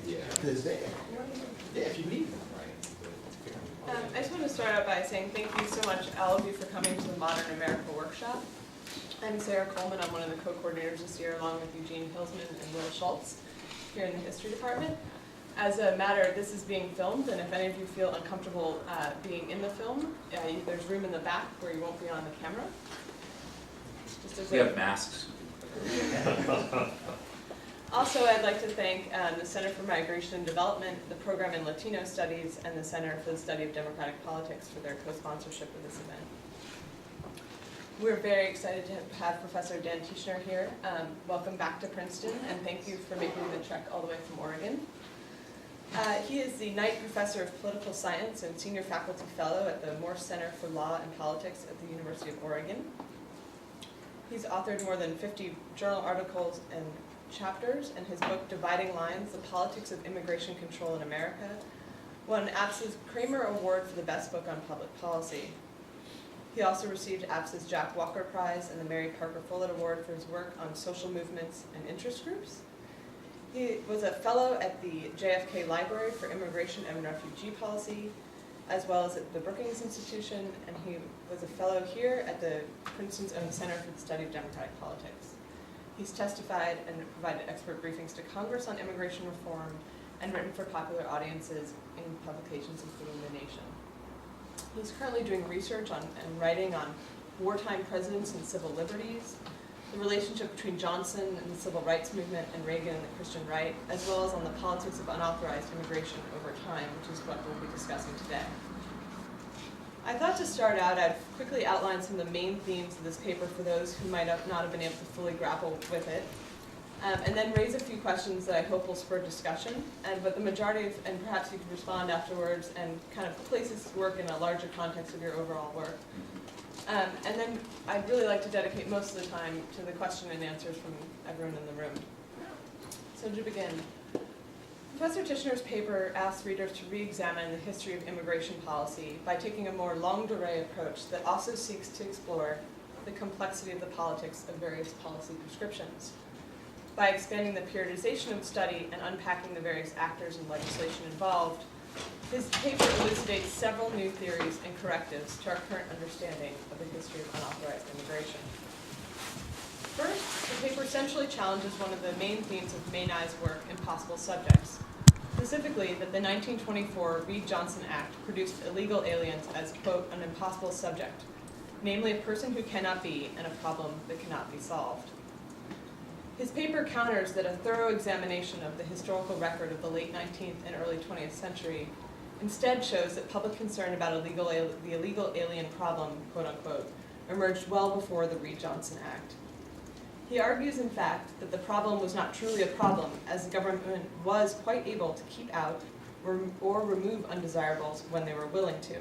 Yeah. Because if you need them. I just want to start out by saying thank you so much, all of you, for coming to the Modern America Workshop. I'm Sarah Coleman. I'm one of the co-coordinators this year, along with Eugene Hilsman and Will Schultz here in the History Department. As a matter, this is being filmed, and if any of you feel uncomfortable being in the film, there's room in the back where you won't be on the camera. Just as We have masks. Also, I'd like to thank the Center for Migration and Development, the Program in Latino Studies, and the Center for the Study of Democratic Politics for their co-sponsorship of this event. We're very excited to have Professor Dan Tichenor here. Welcome back to Princeton, and thank you for making the trek all the way from Oregon. He is the Knight Professor of Political Science and Senior Faculty Fellow at the Morse Center for Law and Politics at the University of Oregon. He's authored more than 50 journal articles and chapters, and his book, Dividing Lines, The Politics of Immigration Control in America, won APS's Kramer Award for the Best Book on Public Policy. He also received APS's Jack Walker Prize and the Mary Parker Follett Award for his work on social movements and interest groups. He was a fellow at the JFK Library for Immigration and Refugee Policy, as well as at the Brookings Institution, and he was a fellow here at the Princeton's own Center for the Study of Democratic Politics. He's testified and provided expert briefings to Congress on immigration reform and written for popular audiences in publications including The Nation. He's currently doing research on and writing on wartime presidents and civil liberties, the relationship between Johnson and the civil rights movement and Reagan and the Christian right, as well as on the politics of unauthorized immigration over time, which is what we'll be discussing today. I thought to start out, I'd quickly outline some of the main themes of this paper for those who might not have been able to fully grapple with it, and then raise a few questions that I hope will spur discussion, but the majority of, and perhaps you could respond afterwards and kind of place this work in a larger context of your overall work. And then I'd really like to dedicate most of the time to the question and answers from everyone in the room. So to begin, Professor Tichenor's paper asks readers to re-examine the history of immigration policy by taking a more longue durée approach that also seeks to explore the complexity of the politics of various policy prescriptions. By expanding the periodization of the study and unpacking the various actors and legislation involved, his paper elucidates several new theories and correctives to our current understanding of the history of unauthorized immigration. First, the paper essentially challenges one of the main themes of May Nye's work, Impossible Subjects, specifically that the 1924 Reed-Johnson Act produced illegal aliens as, quote, an impossible subject, namely a person who cannot be and a problem that cannot be solved. His paper counters that a thorough examination of the historical record of the late 19th and early 20th century instead shows that public concern about the illegal alien problem, quote unquote, emerged well before the Reed-Johnson Act. He argues, in fact, that the problem was not truly a problem, as the government was quite able to keep out or remove undesirables when they were willing to.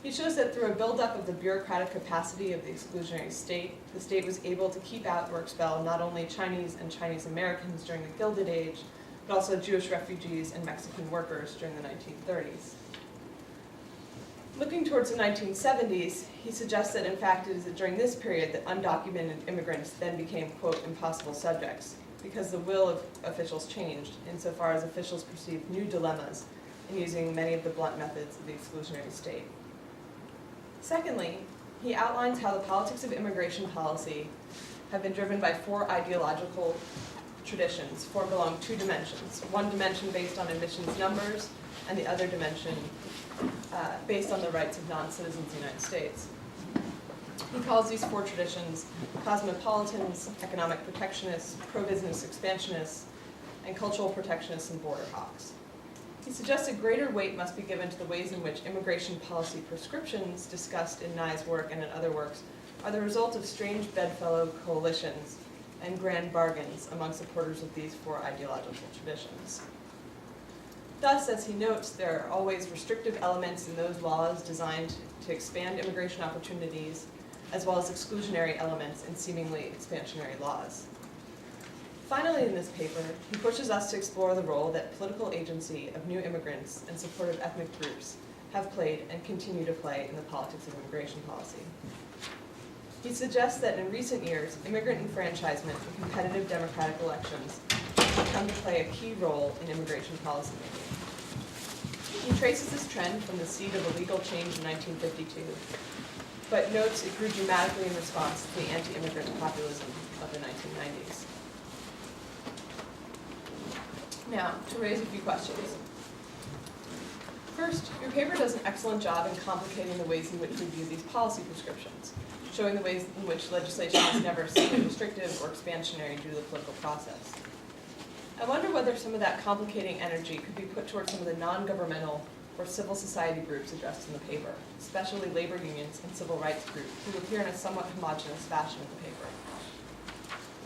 He shows that through a buildup of the bureaucratic capacity of the exclusionary state, the state was able to keep out or expel not only Chinese and Chinese Americans during the Gilded Age, but also Jewish refugees and Mexican workers during the 1930s. Looking towards the 1970s, he suggests that in fact it is during this period that undocumented immigrants then became, quote, impossible subjects, because the will of officials changed insofar as officials perceived new dilemmas in using many of the blunt methods of the exclusionary state. Secondly, he outlines how the politics of immigration policy have been driven by four ideological traditions formed along two dimensions. One dimension based on admissions numbers, and the other dimension based on the rights of non-citizens of the United States. He calls these four traditions cosmopolitans, economic protectionists, pro-business expansionists, and cultural protectionists and border hawks. He suggests a greater weight must be given to the ways in which immigration policy prescriptions discussed in Nye's work and in other works are the result of strange bedfellow coalitions and grand bargains among supporters of these four ideological traditions. Thus, as he notes, there are always restrictive elements in those laws designed to expand immigration opportunities, as well as exclusionary elements in seemingly expansionary laws. Finally, in this paper, he pushes us to explore the role that political agency of new immigrants and supportive ethnic groups have played and continue to play in the politics of immigration policy. He suggests that in recent years, immigrant enfranchisement in competitive democratic elections come to play a key role in immigration policymaking. He traces this trend from the seed of illegal change in 1952, but notes it grew dramatically in response to the anti-immigrant populism of the 1990s. Now, to raise a few questions. First, your paper does an excellent job in complicating the ways in which we view these policy prescriptions, showing the ways in which legislation is never simply restrictive or expansionary due to the political process. I wonder whether some of that complicating energy could be put towards some of the non-governmental or civil society groups addressed in the paper, especially labor unions and civil rights groups, who appear in a somewhat homogeneous fashion in the paper.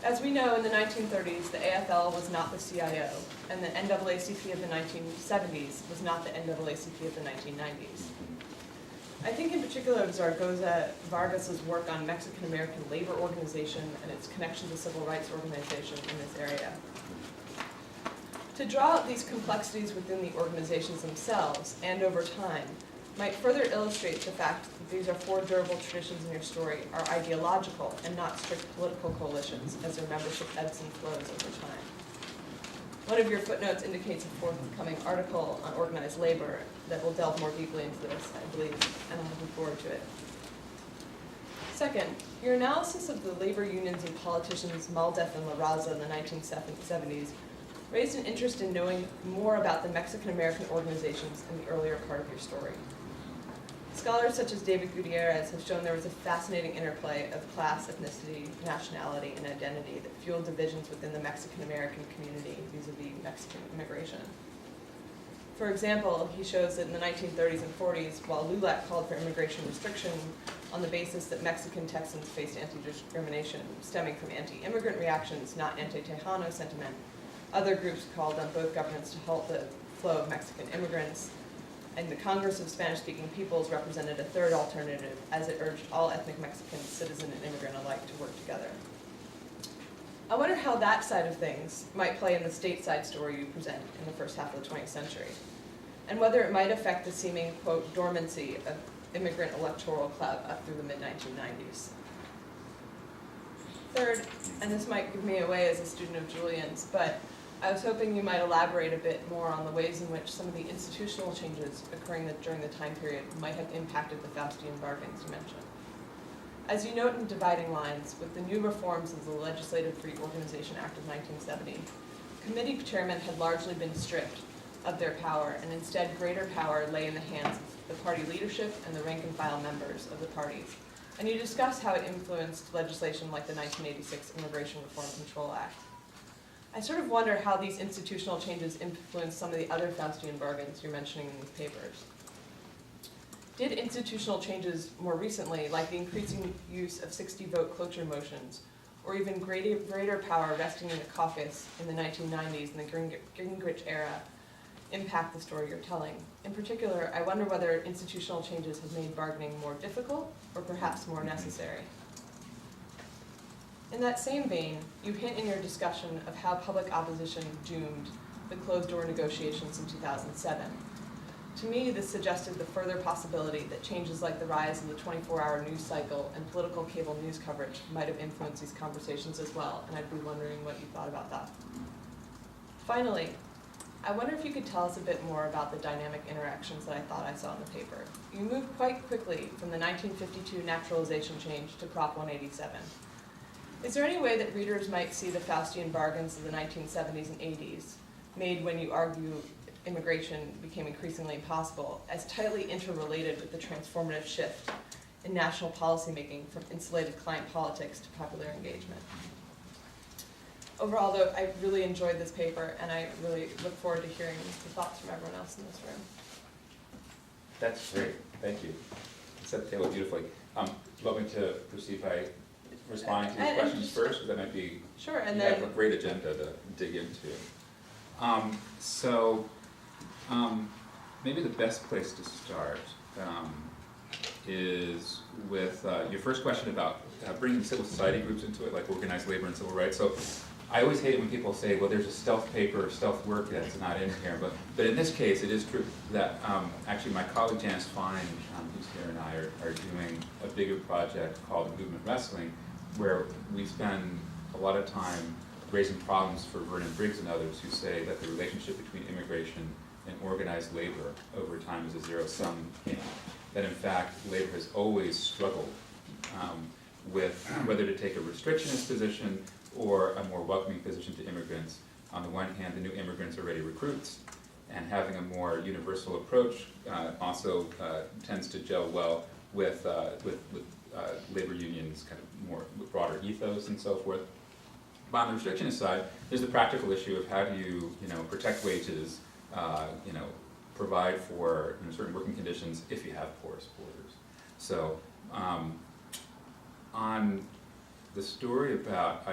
As we know, in the 1930s, the AFL was not the CIO, and the NAACP of the 1970s was not the NAACP of the 1990s. I think in particular of Zaragoza Vargas's work on Mexican-American labor organization and its connection to civil rights organization in this area. To draw out these complexities within the organizations themselves and over time might further illustrate the fact that these are four durable traditions in your story are ideological and not strict political coalitions as their membership ebbs and flows over time. One of your footnotes indicates a forthcoming article on organized labor that will delve more deeply into this, I believe, and I'm looking forward to it. Second, your analysis of the labor unions and politicians Maldef and La Raza in the 1970s raised an interest in knowing more about the Mexican-American organizations in the earlier part of your story. Scholars such as David Gutierrez have shown there was a fascinating interplay of class, ethnicity, nationality, and identity that fueled divisions within the Mexican-American community vis-a-vis Mexican immigration. For example, he shows that in the 1930s and 40s, while LULAC called for immigration restriction on the basis that Mexican Texans faced anti-discrimination stemming from anti-immigrant reactions, not anti-Tejano sentiment, other groups called on both governments to halt the flow of Mexican immigrants, and the Congress of Spanish-speaking Peoples represented a third alternative, as it urged all ethnic Mexicans, citizen and immigrant alike, to work together. I wonder how that side of things might play in the stateside story you present in the first half of the 20th century, and whether it might affect the seeming, quote, dormancy of immigrant electoral clout up through the mid-1990s. Third, and this might give me away as a student of Julian's, but I was hoping you might elaborate a bit more on the ways in which some of the institutional changes occurring during the time period might have impacted the Faustian bargains you mentioned. As you note in Dividing Lines, with the new reforms of the Legislative Free Organization Act of 1970, committee chairmen had largely been stripped of their power, and instead greater power lay in the hands of the party leadership and the rank-and-file members of the parties. And you discuss how it influenced legislation like the 1986 Immigration Reform Control Act. I sort of wonder how these institutional changes influence some of the other Faustian bargains you're mentioning in these papers. Did institutional changes more recently, like the increasing use of 60-vote cloture motions, or even greater power resting in the caucus in the 1990s and the Gingrich era, impact the story you're telling? In particular, I wonder whether institutional changes have made bargaining more difficult or perhaps more necessary. In that same vein, you hint in your discussion of how public opposition doomed the closed-door negotiations in 2007. To me, this suggested the further possibility that changes like the rise of the 24-hour news cycle and political cable news coverage might have influenced these conversations as well, and I'd be wondering what you thought about that. Finally, I wonder if you could tell us a bit more about the dynamic interactions that I thought I saw in the paper. You moved quite quickly from the 1952 naturalization change to Prop 187. Is there any way that readers might see the Faustian bargains of the 1970s and 80s, made when you argue immigration became increasingly impossible, as tightly interrelated with the transformative shift in national policymaking from insulated client politics to popular engagement? Overall, though, I really enjoyed this paper, and I really look forward to hearing the thoughts from everyone else in this room. That's great. Thank you. You set the table beautifully. Want me to proceed by responding to these questions first? Because that might be... Sure, and you then... have a great agenda to dig into. Maybe the best place to start is with your first question about bringing civil society groups into it, like organized labor and civil rights. So I always hate it when people say, well, there's a stealth paper or stealth work that's not in here. But in this case, it is true that actually my colleague Janice Fine, who's here, and I are doing a bigger project called Movement Wrestling, where we spend a lot of time raising problems for Vernon Briggs and others who say that the relationship between immigration and organized labor over time is a zero-sum game. That in fact, labor has always struggled with whether to take a restrictionist position or a more welcoming position to immigrants. On the one hand, the new immigrants are already recruits, and having a more universal approach also tends to gel well with labor unions, kind of more broader ethos and so forth. But on the restrictionist side, there's the practical issue of how do you protect wages, provide for certain working conditions if you have porous borders. So on the story about,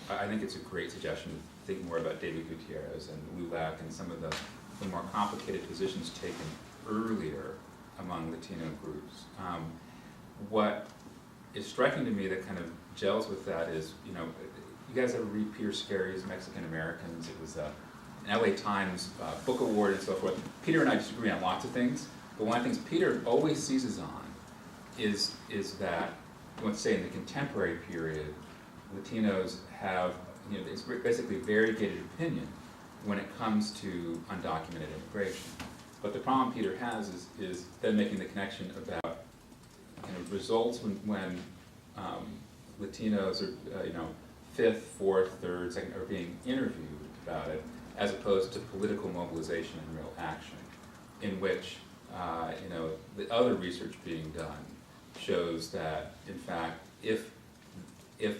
I think it's a great suggestion to think more about David Gutierrez and LULAC and some of the more complicated positions taken earlier among Latino groups. What is striking to me that kind of gels with that is, you guys ever read Peter Scarry's Mexican Americans? It was an LA Times book award and so forth. Peter and I disagree on lots of things, but one of the things Peter always seizes on is that, let's say in the contemporary period, Latinos have, it's basically variegated opinion when it comes to undocumented immigration. But the problem Peter has is then making the connection about results when Latinos are, fifth, fourth, third, second, are being interviewed about it, as opposed to political mobilization and real action, in which, the other research being done shows that, in fact, if the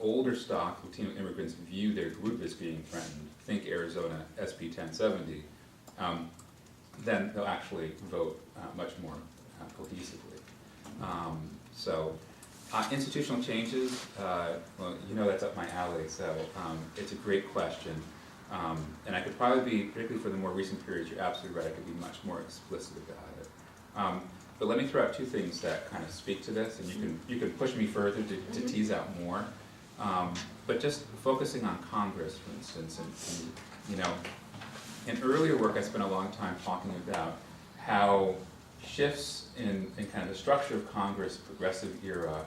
older stock Latino immigrants view their group as being threatened, think Arizona SB 1070, then they'll actually vote much more cohesively. Institutional changes, well, that's up my alley, so it's a great question. And I could probably be, particularly for the more recent periods, you're absolutely right, I could be much more explicit about it. But let me throw out two things that kind of speak to this, and you can push me further to tease out more. But just focusing on Congress, for instance, and in earlier work I spent a long time talking about how shifts in kind of the structure of Congress, progressive era,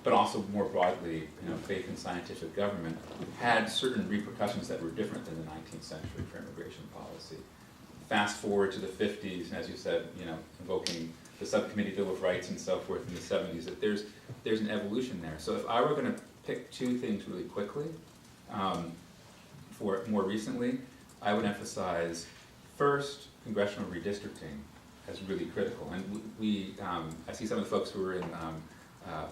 but also more broadly, faith in scientific government, had certain repercussions that were different than the 19th century for immigration policy. Fast forward to the 50s, and as you said, invoking the Subcommittee Bill of Rights and so forth in the 70s, that there's an evolution there. So if I were going to pick two things really quickly, for more recently, I would emphasize first congressional redistricting as really critical. And I see some of the folks who were in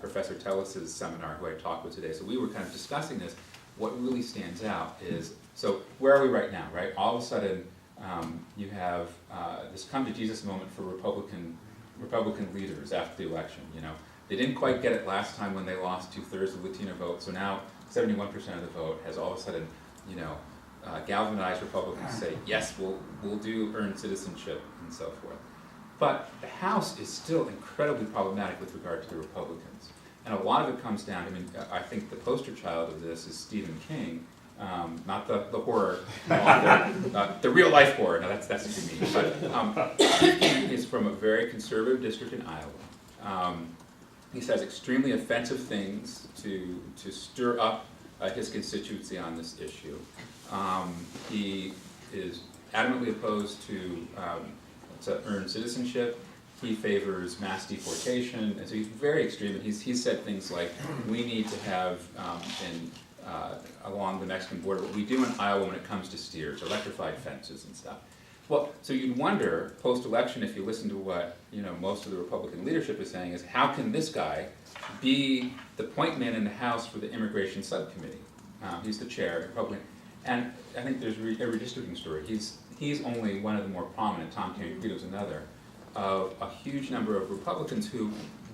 Professor Tellis's seminar who I talked with today. So we were kind of discussing this. What really stands out is, so where are we right now, right? All of a sudden, you have this come to Jesus moment for Republican leaders after the election. They didn't quite get it last time when they lost 2/3 of Latino vote. So now 71% of the vote has all of a sudden, galvanized Republicans to say, yes, we'll do earned citizenship and so forth. But the House is still incredibly problematic with regard to the Republicans. And a lot of it comes down, I think the poster child of this is Stephen King, not the horror author, the real life horror, no, that's what you mean. But King is from a very conservative district in Iowa. He says extremely offensive things to stir up his constituency on this issue. He is adamantly opposed to earned citizenship. He favors mass deportation, and so he's very extreme. And he's said things like, we need to have along the Mexican border what we do in Iowa when it comes to steers, electrified fences and stuff. Well, so you'd wonder, post-election, if you listen to what most of the Republican leadership is saying, is how can this guy be the point man in the House for the immigration subcommittee? He's the chair, Republican, and I think there's a redistricting story. He's only one of the more prominent, Tom Tancredo's another, of a huge number of Republicans who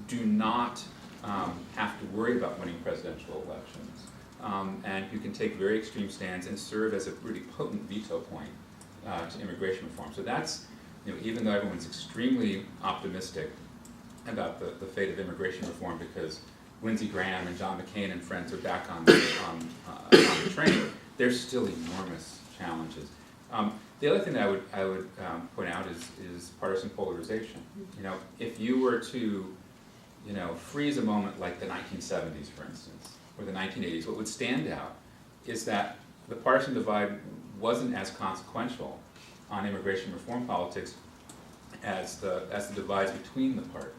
do not have to worry about winning presidential elections, and who can take very extreme stands and serve as a really potent veto point to immigration reform. So that's, even though everyone's extremely optimistic about the fate of immigration reform because Lindsey Graham and John McCain and friends are back on the train, there's still enormous challenges. The other thing that I would point out is partisan polarization. If you were to, freeze a moment like the 1970s, for instance, or the 1980s, what would stand out is that the partisan divide wasn't as consequential on immigration reform politics as the divides between the parties,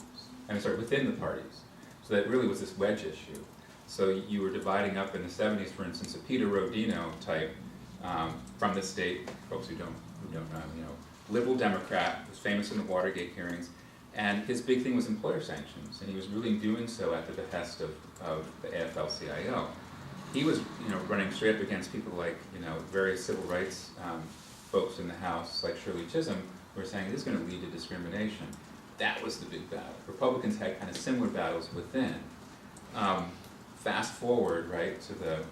within the parties. So that really was this wedge issue. So you were dividing up in the 70s, for instance, a Peter Rodino type from the state, folks who don't know, liberal Democrat, was famous in the Watergate hearings, and his big thing was employer sanctions, and he was really doing so at the behest of the AFL-CIO. He was, running straight up against people like, various civil rights folks in the House, like Shirley Chisholm, who were saying this is going to lead to discrimination. That was the big battle. Republicans had kind of similar battles within. Fast forward, right, to the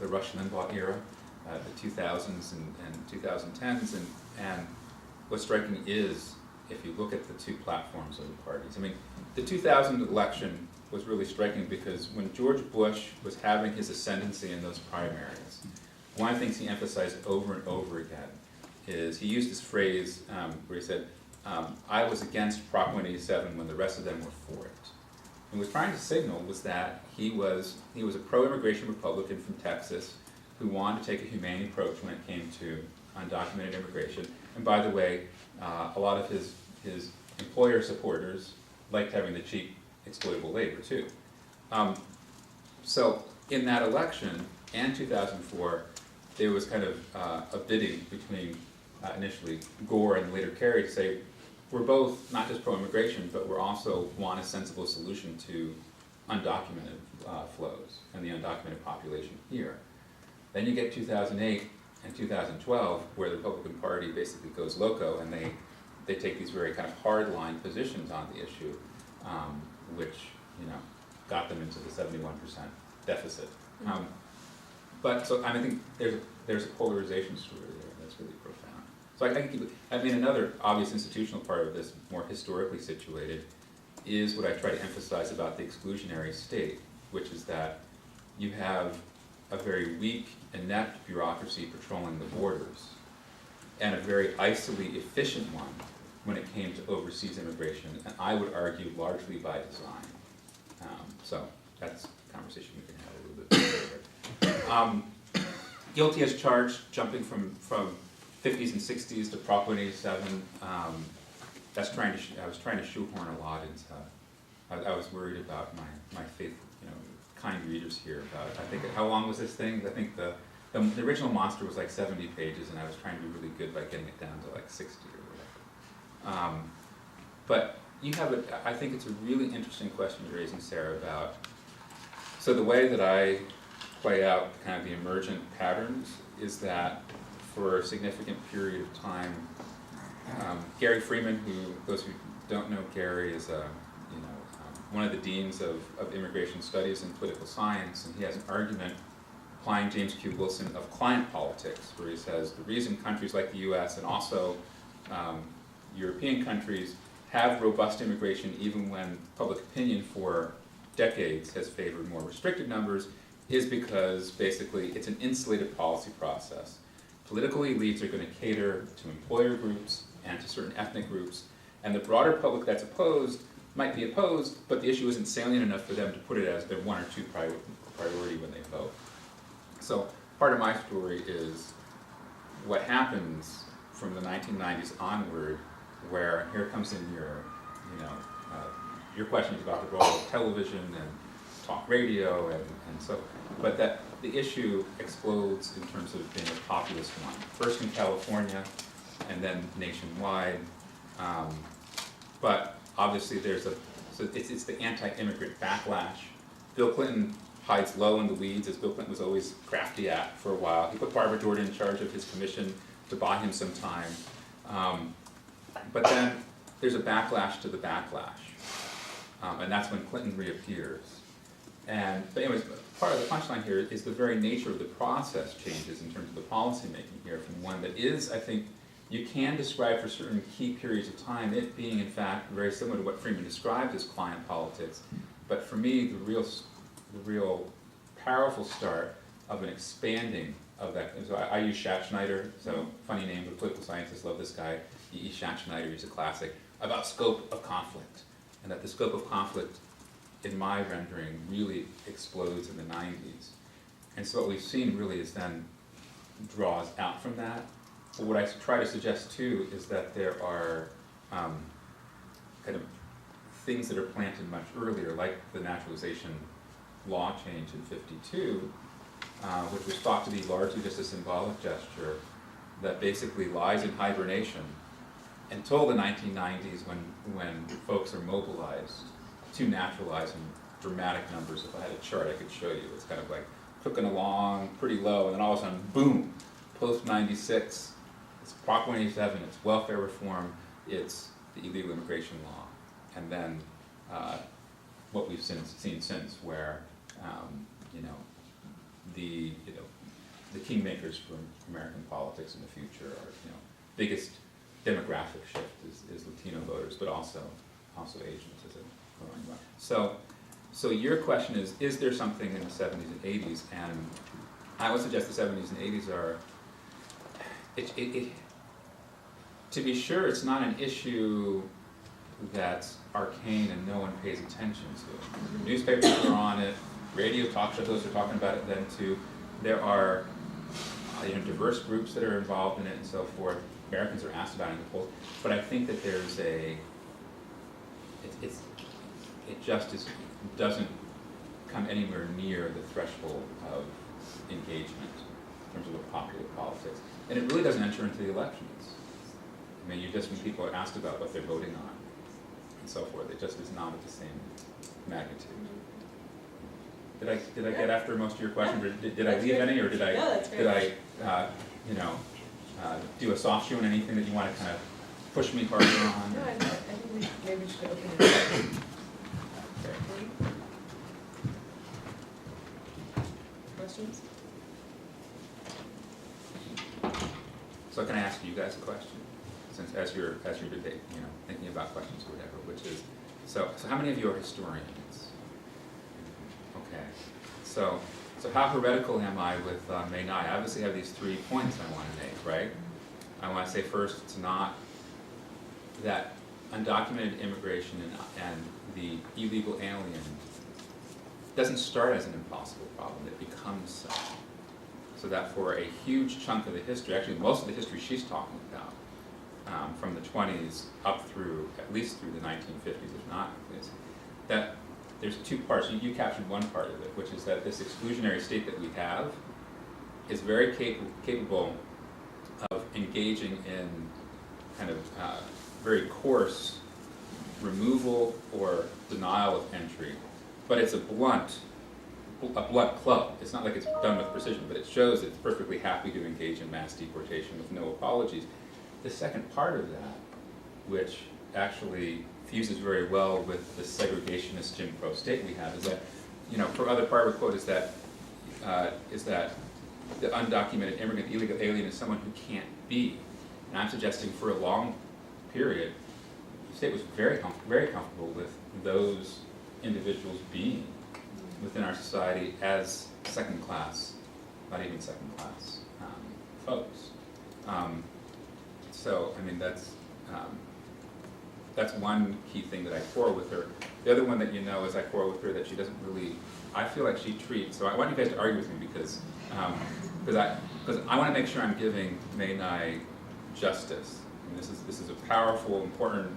Rush Limbaugh era, the 2000s and 2010s, and what's striking is, if you look at the two platforms of the parties. I mean, the 2000 election was really striking because when George Bush was having his ascendancy in those primaries, one of the things he emphasized over and over again is he used this phrase where he said, I was against Prop 187 when the rest of them were for it. And what he was trying to signal was that he was a pro-immigration Republican from Texas who wanted to take a humane approach when it came to undocumented immigration. And by the way, a lot of his employer supporters liked having the cheap, exploitable labor too. So in that election and 2004, there was kind of a bidding between initially Gore and later Kerry to say, we're both not just pro-immigration, but we're also want a sensible solution to undocumented flows and the undocumented population here. Then you get 2008 and 2012, where the Republican Party basically goes loco, and they take these very kind of hard-line positions on the issue, which got them into the 71% deficit. But so I think there's a polarization story there that's really profound. So I can keep it. I mean, another obvious institutional part of this, more historically situated, is what I try to emphasize about the exclusionary state, which is that you have a very weak, inept bureaucracy patrolling the borders, and a very icily efficient one when it came to overseas immigration, and I would argue largely by design. So that's a conversation we can have a little bit later. Guilty as charged, jumping from 50s and 60s to Prop 187. I was trying to shoehorn a lot into. I was worried about my faithful, kind readers here about. I think how long was this thing? I think the original monster was like 70 pages, and I was trying to be really good by getting it down to like 60 or whatever. But you have I think it's a really interesting question you're raising, Sarah, about. So the way that I play out kind of the emergent patterns is that for a significant period of time, Gary Freeman, those who don't know Gary, is one of the deans of immigration studies and political science, and he has an argument applying James Q. Wilson of client politics, where he says the reason countries like the US and also European countries have robust immigration even when public opinion for decades has favored more restricted numbers is because basically it's an insulated policy process. Political elites are going to cater to employer groups and to certain ethnic groups, and the broader public that's opposed might be opposed, but the issue isn't salient enough for them to put it as their one or two priority when they vote. So part of my story is what happens from the 1990s onward, where here comes in your questions about the role of television and talk radio and so, but that the issue explodes in terms of being a populist one. First in California, and then nationwide. But obviously it's the anti-immigrant backlash. Bill Clinton hides low in the weeds, as Bill Clinton was always crafty at for a while. He put Barbara Jordan in charge of his commission to buy him some time. But then there's a backlash to the backlash. And that's when Clinton reappears. But anyways, part of the punchline here is the very nature of the process changes in terms of the policy making here from one that is, I think, you can describe for certain key periods of time it being, in fact, very similar to what Freeman described as client politics. But for me, the real powerful start of an expanding of that. So I use Schatzschneider, so funny name, but political scientists love this guy. E. Schatzschneider, he's a classic, about scope of conflict. And that the scope of conflict, in my rendering, really explodes in the 90s. And so what we've seen really is then draws out from that. But what I try to suggest too is that there are kind of things that are planted much earlier, like the naturalization law change in '52, which was thought to be largely just a symbolic gesture that basically lies in hibernation until the 1990s when folks are mobilized to naturalize in dramatic numbers. If I had a chart I could show you. It's kind of like cooking along pretty low, and then all of a sudden, boom, post-96, it's Prop 187, it's welfare reform, it's the illegal immigration law, and then what we've seen since, where the kingmakers for American politics in the future are biggest demographic shift is Latino voters, but also Asians as a growing amount. So your question is there something in the 70s and 80s? And I would suggest the 70s and 80s are, to be sure, it's not an issue that's arcane and no one pays attention to. Newspapers are on it, radio talk shows are talking about it then too. There are diverse groups that are involved in it and so forth. Americans are asked about it in the polls, but I think that there's it doesn't come anywhere near the threshold of engagement in terms of the popular politics. And it really doesn't enter into the elections. I mean, when people are asked about what they're voting on and so forth, it just is not at the same magnitude. Did I get after most of your questions, or did I leave any, or did I do a soft shoe on anything that you want to kind of push me harder on? No, I think maybe we should open it up. Questions? So can I ask you guys a question, since as you're debate, thinking about questions or whatever, which is, so how many of you are historians? Okay, so how heretical am I with May 9? I obviously have these 3 points I want to make, right? I want to say first, it's not that undocumented immigration and the illegal alien doesn't start as an impossible problem, it becomes so. So that for a huge chunk of the history, actually most of the history she's talking about, from the 20s up through, at least through the 1950s, if not, that there's 2 parts. You captured one part of it, which is that this exclusionary state that we have is very capable of engaging in kind of very coarse removal or denial of entry, but it's a blunt club. It's not like it's done with precision, but it shows it's perfectly happy to engage in mass deportation with no apologies. The second part of that, which actually fuses very well with the segregationist Jim Crow state we have, is that, for other part of the quote is that the undocumented immigrant, illegal alien is someone who can't be. And I'm suggesting for a long period, the state was very comfortable with those individuals being within our society as second class, not even second class folks. So, I mean, that's one key thing that I quarrel with her. The other one that is I quarrel with her that she doesn't really, I feel like she treats, so I want you guys to argue with me because I want to make sure I'm giving May Nai justice. And this is a powerful, important,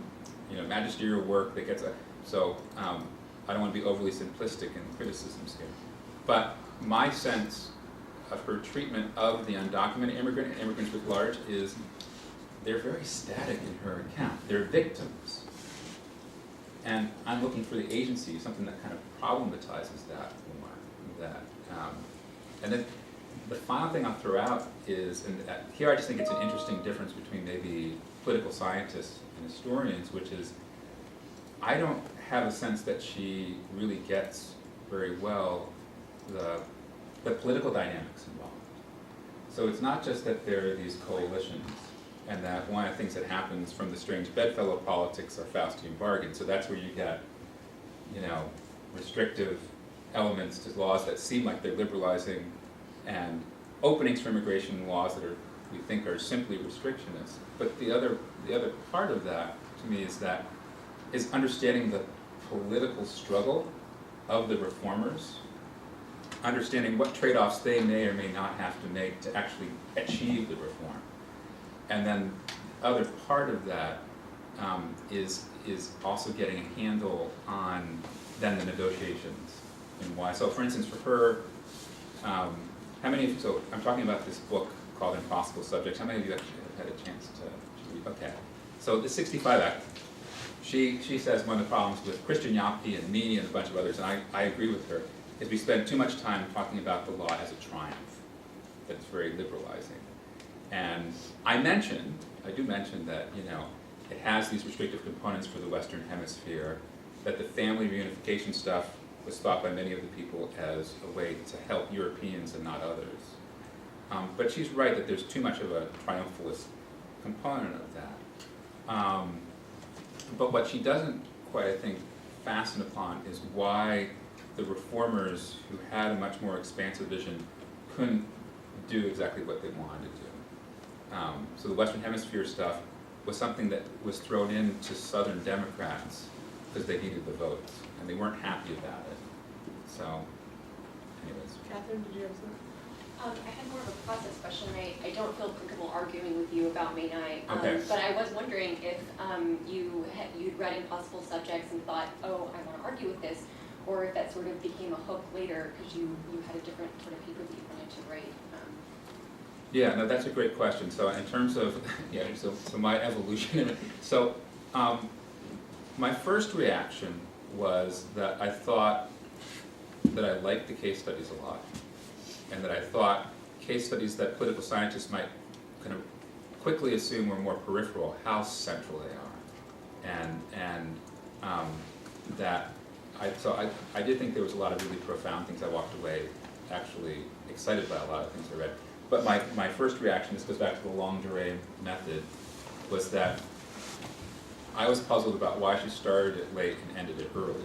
magisterial work that gets I don't want to be overly simplistic in criticisms here. But my sense of her treatment of the undocumented immigrant and immigrants writ large is they're very static in her account. They're victims. And I'm looking for the agency, something that kind of problematizes that more. And then the final thing I'll throw out is, and here I just think it's an interesting difference between maybe political scientists and historians, which is I don't have a sense that she really gets very well the political dynamics involved. So it's not just that there are these coalitions and that one of the things that happens from the strange bedfellow politics are Faustian bargains. So that's where you get, restrictive elements to laws that seem like they're liberalizing and openings for immigration laws that we think are simply restrictionist. But the other part of that, to me, is understanding the political struggle of the reformers understanding what trade-offs they may or may not have to make to actually achieve the reform. And then the other part of that is also getting a handle on then the negotiations and why. So for instance, for her, how many of you, so I'm talking about this book called Impossible Subjects. How many of you actually have had a chance to read? Okay. So the 65 Act, she says one of the problems with Christian Yapi and me and a bunch of others, and I agree with her, is we spend too much time talking about the law as a triumph, that it's very liberalizing. And I do mention that, you know, it has these restrictive components for the Western Hemisphere, that the family reunification stuff was thought by many of the people as a way to help Europeans and not others. But she's right that there's too much of a triumphalist component of that. But what she doesn't quite, I think, fasten upon is why the reformers who had a much more expansive vision couldn't do exactly what they wanted to do. So the Western Hemisphere stuff was something that was thrown into Southern Democrats because they needed the votes, and they weren't happy about it. So, anyways. Catherine, did you have something? I had more of a process question. I don't feel comfortable arguing with you about May 9. Okay. But I was wondering if you'd read Impossible Subjects and thought, oh, I want to argue with this, or if that sort of became a hook later because you had a different sort of paper that you wanted to write. Yeah, no, that's a great question. So in terms of, yeah, so my evolution, so my first reaction was that I thought that I liked the case studies a lot, and that I thought case studies that political scientists might kind of quickly assume were more peripheral, how central they are, and that I did think there was a lot of really profound things. I walked away actually excited by a lot of things I read. But my first reaction, this goes back to the longue durée method, was that I was puzzled about why she started it late and ended it early.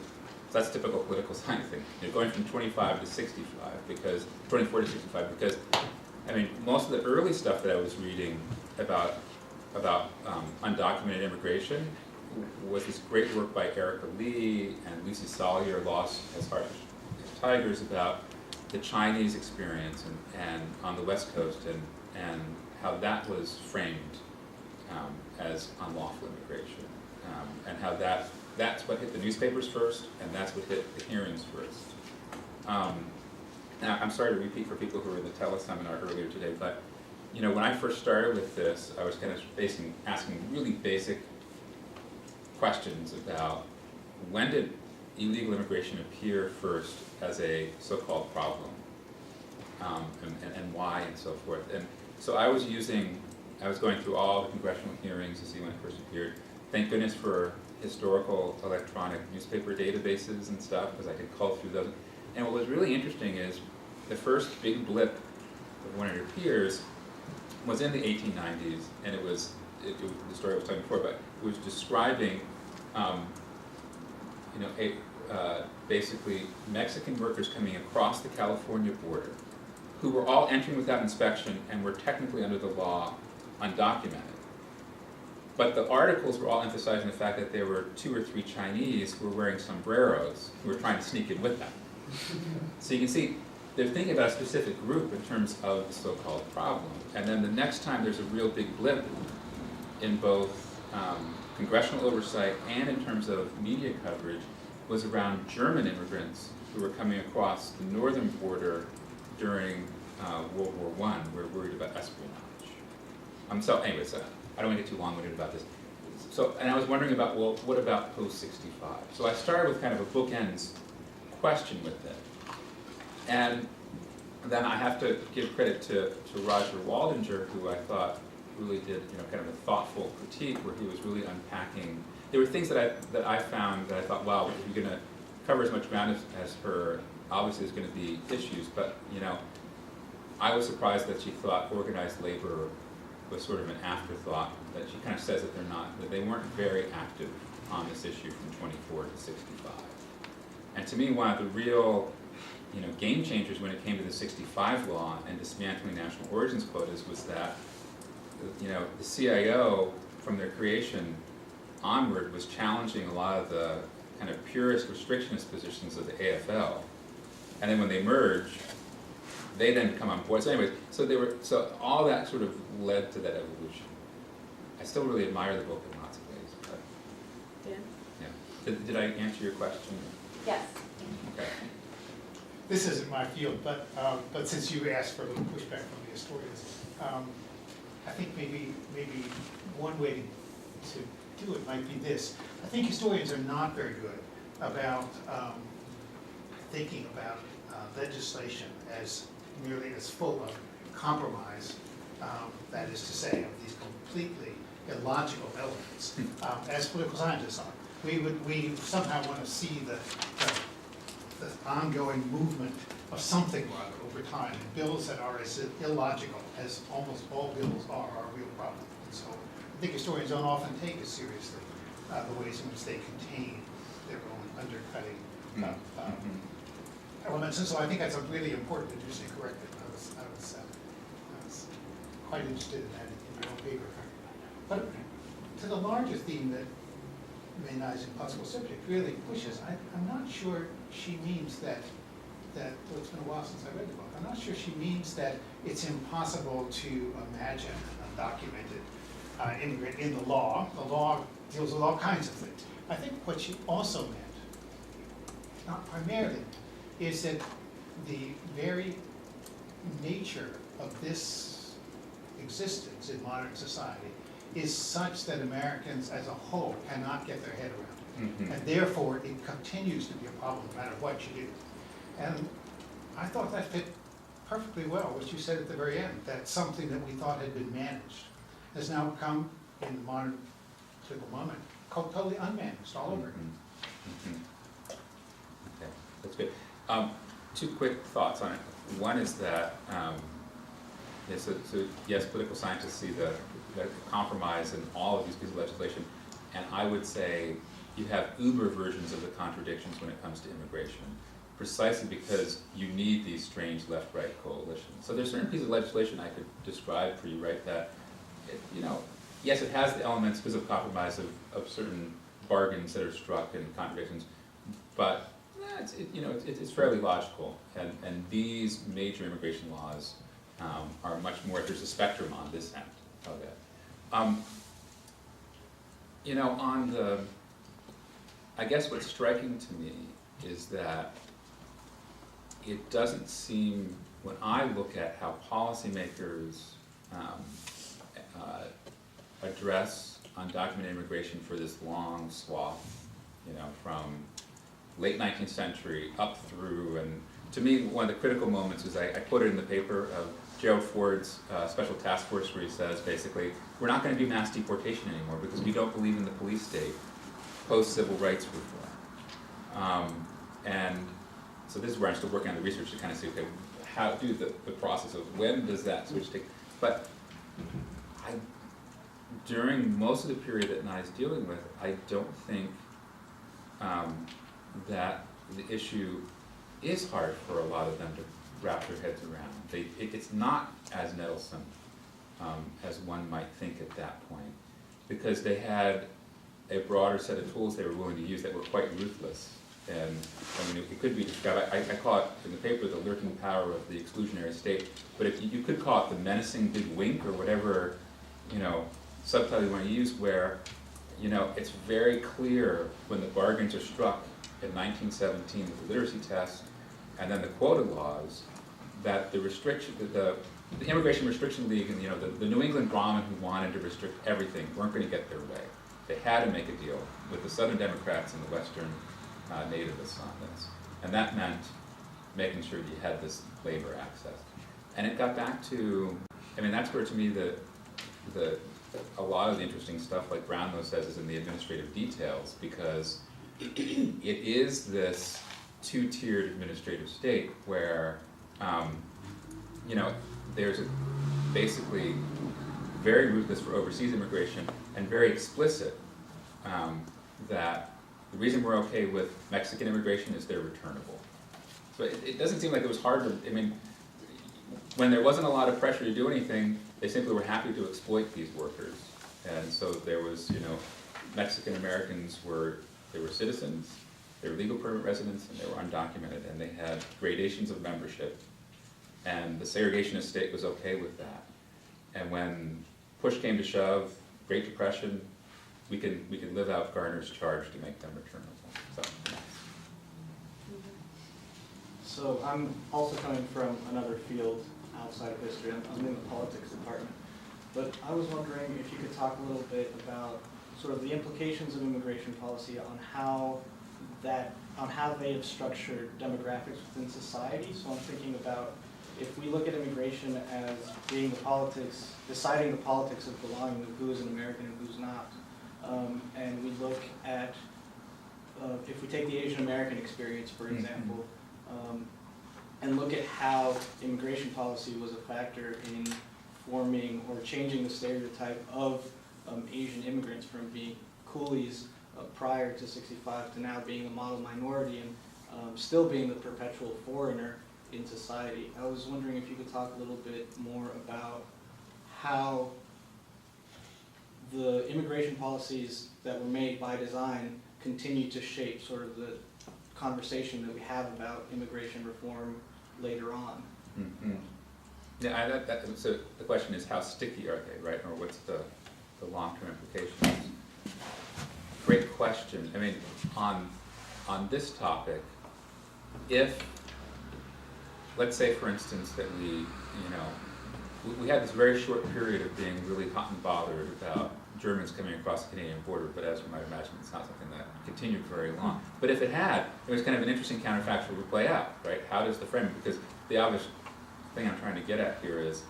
So that's typical political science thing. You're going from 25 to 65, because 24 to 65, because I mean most of the early stuff that I was reading about undocumented immigration was this great work by Erica Lee and Lucy Salyer, Lost as Hard as Tigers, about the Chinese experience and on the West Coast and how that was framed as unlawful immigration, and how that's what hit the newspapers first, and that's what hit the hearings first. Now, I'm sorry to repeat for people who were in the teleseminar earlier today, but you know, when I first started with this, I was kind of asking really basic questions about when did illegal immigration appear first as a so-called problem, and why and so forth. And so I was going through all the congressional hearings to see when it first appeared. Thank goodness for historical electronic newspaper databases and stuff, because I could cull through those. And what was really interesting is the first big blip of when it appears was in the 1890s, and it was the story I was telling before, but it was describing basically Mexican workers coming across the California border who were all entering without inspection and were technically under the law undocumented. But the articles were all emphasizing the fact that there were 2 or 3 Chinese who were wearing sombreros who were trying to sneak in with them. So you can see they're thinking about a specific group in terms of the so-called problem. And then the next time there's a real big blip in both congressional oversight and in terms of media coverage was around German immigrants who were coming across the northern border during World War I. We were worried about espionage. So anyways, I don't want to get too long-winded about this. So, and I was wondering about, well, what about post-65? So I started with kind of a bookends question with it. And then I have to give credit to Roger Waldinger, who I thought really did, kind of a thoughtful critique where he was really unpacking. There were things that I found that I thought, wow, if you're going to cover as much ground as her, obviously there's going to be issues, but, I was surprised that she thought organized labor was sort of an afterthought, that she kind of says that they weren't very active on this issue from 24 to 65. And to me, one of the real game changers when it came to the 65 law and dismantling national origins quotas was that the CIO, from their creation onward, was challenging a lot of the kind of purist restrictionist positions of the AFL, And then when they merge, they then come on board. So anyways, so all that sort of led to that evolution. I still really admire the book in lots of ways, but Dan? yeah. Did I answer your question? Yes. Okay. This isn't my field, but since you asked for a little pushback from the historians, I think maybe one way to do it might be this. I think historians are not very good about thinking about legislation as merely as full of compromise, that is to say, of these completely illogical elements, as political scientists are. We somehow want to see the ongoing movement of something or other over time. And bills that are as illogical as almost all bills are a real problem. And so I think historians don't often take as seriously the ways in which they contain their own undercutting elements. And so I think that's a really important and interesting corrective. I was quite interested in that in your own paper. But to the larger theme that Maynard's impossible subject really pushes, I'm not sure she means that well, it's been a while since I read the book. I'm not sure she means that it's impossible to imagine an undocumented immigrant in the law. The law deals with all kinds of things. I think what she also meant, not primarily, is that the very nature of this existence in modern society is such that Americans as a whole cannot get their head around it. Mm-hmm. And therefore, it continues to be a problem no matter what you do. And I thought that fit perfectly well, what you said at the very end, that something that we thought had been managed has now come in the modern political moment, totally unmanaged all over. Mm-hmm. Mm-hmm. Okay, that's good. Two quick thoughts on it. One is that, so yes, political scientists see the compromise in all of these pieces of legislation, and I would say you have uber versions of the contradictions when it comes to immigration, precisely because you need these strange left-right coalitions. So there's certain pieces of legislation I could describe for you, right, that, yes, it has the elements because of compromise of certain bargains that are struck and contradictions, but it's fairly logical, and these major immigration laws are much more, there's a spectrum on this end of it. I guess what's striking to me is that it doesn't seem, when I look at how policymakers address undocumented immigration for this long swath, from late 19th century up through, and to me, one of the critical moments is I quoted in the paper of Gerald Ford's special task force where he says, basically, we're not going to do mass deportation anymore because we don't believe in the police state post-civil rights reform. And so this is where I'm still working on the research to kind of see, okay, how do the process of when does that switch take? But during most of the period that Nye's dealing with, I don't think that the issue is hard for a lot of them to wrap their heads around. It's not as nettlesome as one might think at that point, because they had a broader set of tools they were willing to use that were quite ruthless. And I mean, it could be described, I call it in the paper the lurking power of the exclusionary state, but if you could call it the menacing big wink or whatever, subtitle you want to use, where, it's very clear when the bargains are struck in 1917 with the literacy test and then the quota laws, that the restriction, the Immigration Restriction League and the New England Brahmin who wanted to restrict everything weren't going to get their way. They had to make a deal with the Southern Democrats and the Western nativists on this, and that meant making sure that you had this labor access. And it got back to, that's where to me a lot of the interesting stuff, like Brownlow says, is in the administrative details, because it is this two-tiered administrative state where there's basically very ruthless for overseas immigration and very explicit that the reason we're okay with Mexican immigration is they're returnable. So it doesn't seem like it was hard to, when there wasn't a lot of pressure to do anything, they simply were happy to exploit these workers. And so there was, Mexican Americans they were citizens, They were legal permanent residents and they were undocumented, and they had gradations of membership. And the segregationist state was okay with that. And when push came to shove, Great Depression, we can live out Garner's charge to make them returnable. So. So I'm also coming from another field outside of history. I'm in the politics department. But I was wondering if you could talk a little bit about sort of the implications of immigration policy on how they have structured demographics within society. So I'm thinking about if we look at immigration as being the politics, deciding the politics of belonging, of who is an American and who's not, and we look at, if we take the Asian American experience, for example, and look at how immigration policy was a factor in forming or changing the stereotype of Asian immigrants from being coolies prior to '65 to now being a model minority and still being the perpetual foreigner in society. I was wondering if you could talk a little bit more about how the immigration policies that were made by design continue to shape sort of the conversation that we have about immigration reform later on. Mm-hmm. Yeah, so the question is how sticky are they, right? Or what's the long-term implications? Great question. I mean, on this topic, if, let's say for instance that we had this very short period of being really hot and bothered about Germans coming across the Canadian border, but as you might imagine, it's not something that continued very long. But if it had, it was kind of an interesting counterfactual to play out, right? How does the framing, because the obvious thing I'm trying to get at here is,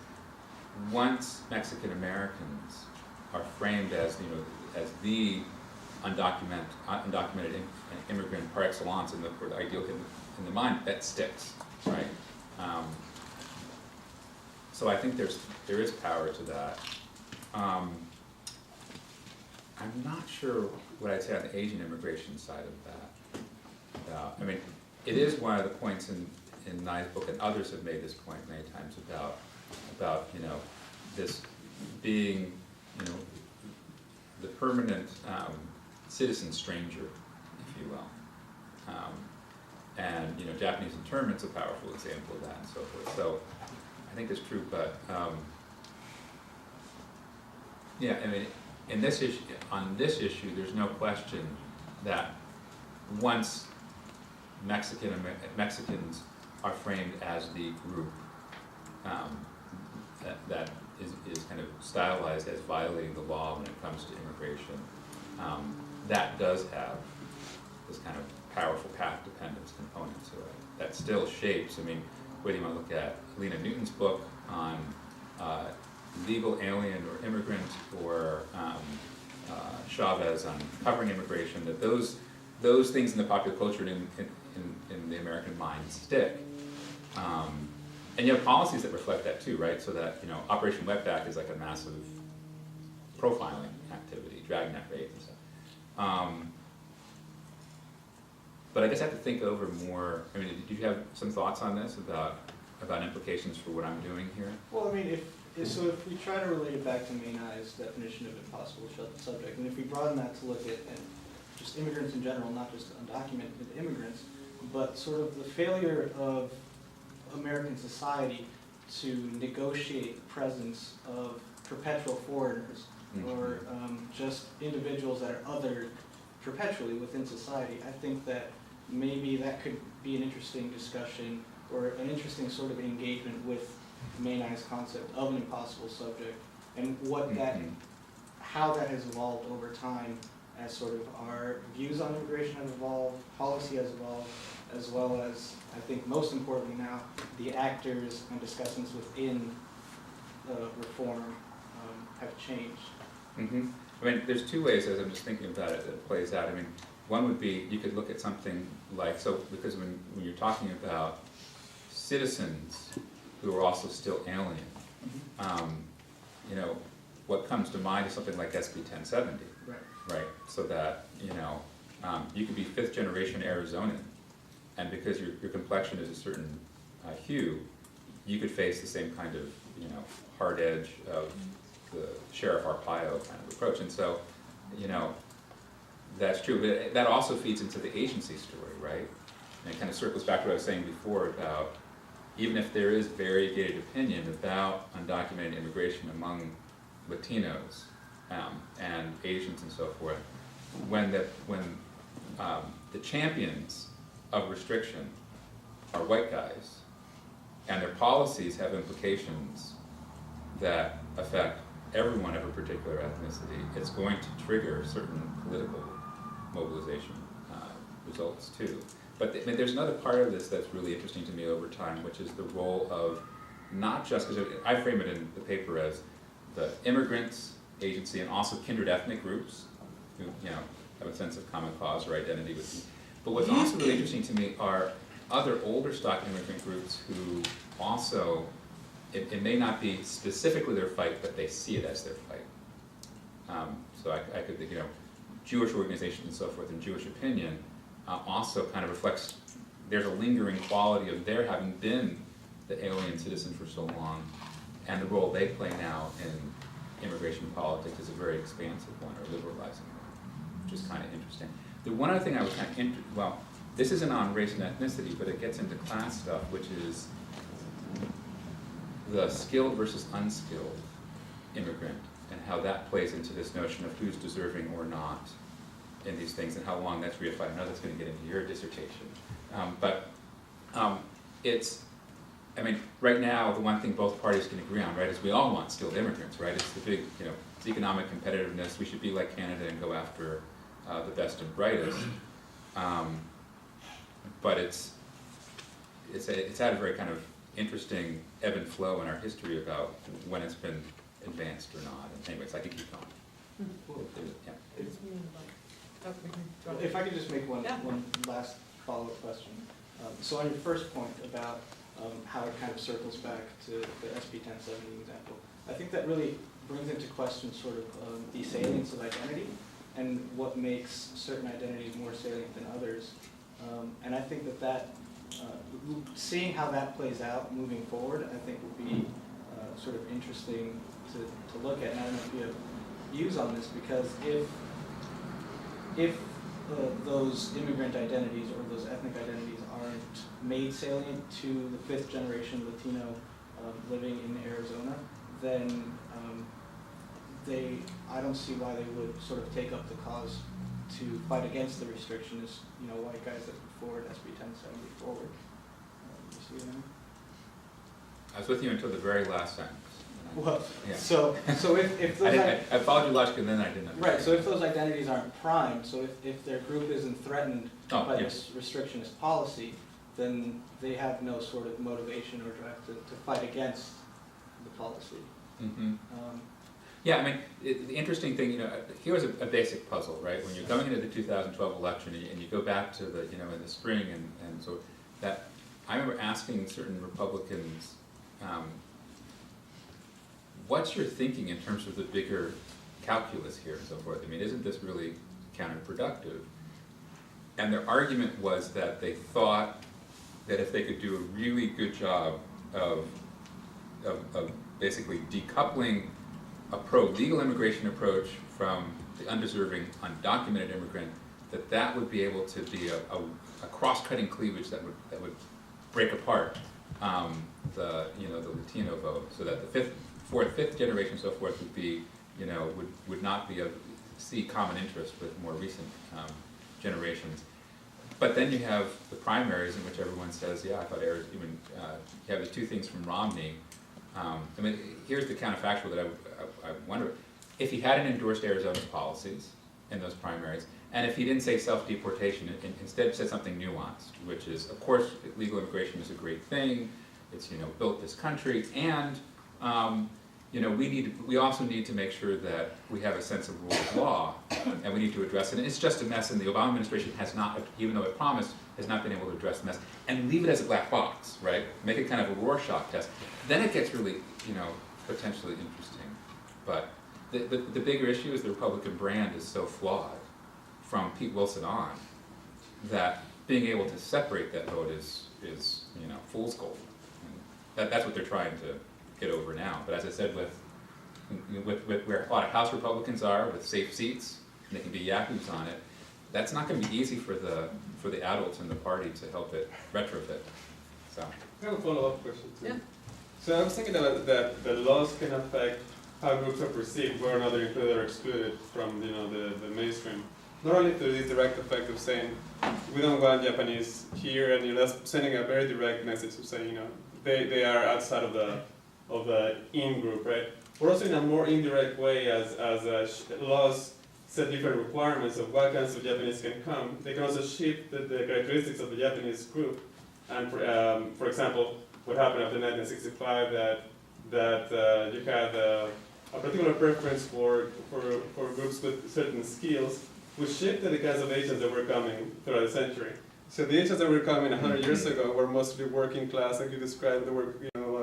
once Mexican Americans are framed as, as the undocumented immigrant par excellence in the ideal in the mind, that sticks, right? So I think there is power to that. I'm not sure what I'd say on the Asian immigration side of that. I mean, it is one of the points in Nye's book, and others have made this point many times about this being the permanent citizen stranger, if you will. And Japanese internment's a powerful example of that, and so forth. So I think it's true, but yeah, I mean, on this issue, there's no question that once Mexicans are framed as the group that is kind of stylized as violating the law when it comes to immigration, that does have this kind of powerful path dependence component to it that still shapes. I mean, whether you want to look at Lena Newton's book on legal alien or immigrant, or Chavez on covering immigration, that those things in the popular culture and in the American mind stick. And you have policies that reflect that too, right? So that Operation Wetback is like a massive profiling activity, dragnet raid and stuff. But I guess I have to think over more. I mean, did you have some thoughts on this about implications for what I'm doing here? Well, I mean, if we try to relate it back to Maynard's definition of impossible subject, and if we broaden that to look at just immigrants in general, not just undocumented immigrants, but sort of the failure of American society to negotiate the presence of perpetual foreigners, or just individuals that are othered perpetually within society, I think that maybe that could be an interesting discussion or an interesting sort of engagement with Maynard's concept of an impossible subject, and what that, how that has evolved over time as sort of our views on immigration have evolved, policy has evolved, as well as, I think most importantly now, the actors and discussants within reform have changed. Mm-hmm. I mean, there's two ways, as I'm just thinking about it, that it plays out. I mean, one would be, you could look at something like, because when you're talking about citizens who are also still alien, what comes to mind is something like SB 1070, right? So that, you could be fifth generation Arizonan, and because your complexion is a certain hue, you could face the same kind of, hard edge of the Sheriff Arpaio kind of approach. And so, That's true, but that also feeds into the agency story, right? And it kind of circles back to what I was saying before about, even if there is variegated opinion about undocumented immigration among Latinos and Asians and so forth, when the champions of restriction are white guys, and their policies have implications that affect everyone of a particular ethnicity, it's going to trigger certain political mobilization results too. But I mean, there's another part of this that's really interesting to me over time, which is the role of not just, because I frame it in the paper as the immigrants, agency, and also kindred ethnic groups who, you know, have a sense of common cause or identity with you. But what's also really interesting to me are other older stock immigrant groups who also, it may not be specifically their fight, but they see it as their fight. So I could think, you know, Jewish organizations and so forth, and Jewish opinion also kind of reflects, there's a lingering quality of their having been the alien citizen for so long, and the role they play now in immigration politics is a very expansive one, or liberalizing one, which is kind of interesting. The one other thing I was kind of well, this isn't on race and ethnicity, but it gets into class stuff, which is the skilled versus unskilled immigrant, and how that plays into this notion of who's deserving or not in these things, and how long that's reified. I know that's going to get into your dissertation, but it's, I mean, right now the one thing both parties can agree on, right, is we all want skilled immigrants, right? It's the big, you know, it's economic competitiveness. We should be like Canada and go after the best and brightest. But it's had a very kind of interesting ebb and flow in our history about when it's been advanced or not. And anyways, I could keep going. Yeah. If I could just make one Yeah. last follow-up question. So on your first point about how it kind of circles back to the SB 1070 example, I think that really brings into question sort of the salience of identity and what makes certain identities more salient than others. And I think that seeing how that plays out moving forward, I think would be sort of interesting to look at. And I don't know if you have views on this, because if those immigrant identities or those ethnic identities aren't made salient to the fifth generation Latino living in Arizona, then I don't see why they would sort of take up the cause to fight against the restrictionist, you know, white guys that put forward SB 1070 forward. You see what I mean? I was with you until the very last sentence. Well, Yeah. so if those I followed your logic and then I didn't understand. right, so if those identities aren't primed, so if their group isn't threatened by this restrictionist policy, then they have no sort of motivation or drive to fight against the policy. Mm-hmm. Yeah, I mean, the interesting thing, you know, here's a basic puzzle, right? When you're going into the 2012 election and you go back to the, you know, in the spring and so that, I remember asking certain Republicans, what's your thinking in terms of the bigger calculus here and so forth? I mean, isn't this really counterproductive? And their argument was that they thought that if they could do a really good job of basically decoupling a pro-legal immigration approach from the undeserving, undocumented immigrant, that would be able to be a cross-cutting cleavage that would break apart the Latino vote, so that the fifth generation, so forth, would be, you know, would not be see common interest with more recent generations. But then you have the primaries in which everyone says, yeah, I thought you have the two things from Romney. I mean, here's the counterfactual that I wonder, if he hadn't endorsed Arizona's policies in those primaries, and if he didn't say self-deportation, and instead said something nuanced, which is, of course, legal immigration is a great thing, it's, you know, built this country, and you know, we also need to make sure that we have a sense of rule of law, and we need to address it. And it's just a mess, and the Obama administration has not, even though it promised, has not been able to address the mess, and leave it as a black box, right? Make it kind of a Rorschach test. Then it gets really, you know, potentially interesting. But the bigger issue is the Republican brand is so flawed from Pete Wilson on, that being able to separate that vote is you know, fool's gold. And that's what they're trying to get over now. But as I said, with where a lot of House Republicans are, with safe seats, and they can be yahoos on it, that's not gonna be easy for the adults in the party to help it retrofit, so. I have a follow-up question too. Yeah. So I was thinking that the laws can affect how groups are perceived, whether or not they're included or excluded from the mainstream. Not only through this direct effect of saying we don't want Japanese here, and that's sending a very direct message of saying they are outside of the in group, right? But also in a more indirect way, as laws set different requirements of what kinds of Japanese can come. They can also shift the characteristics of the Japanese group. And for example, what happened after 1965 that you had a particular preference for groups with certain skills, which shifted the kinds of Asians that were coming throughout the century. So the Asians that were coming 100 years ago were mostly working class, like you described, they were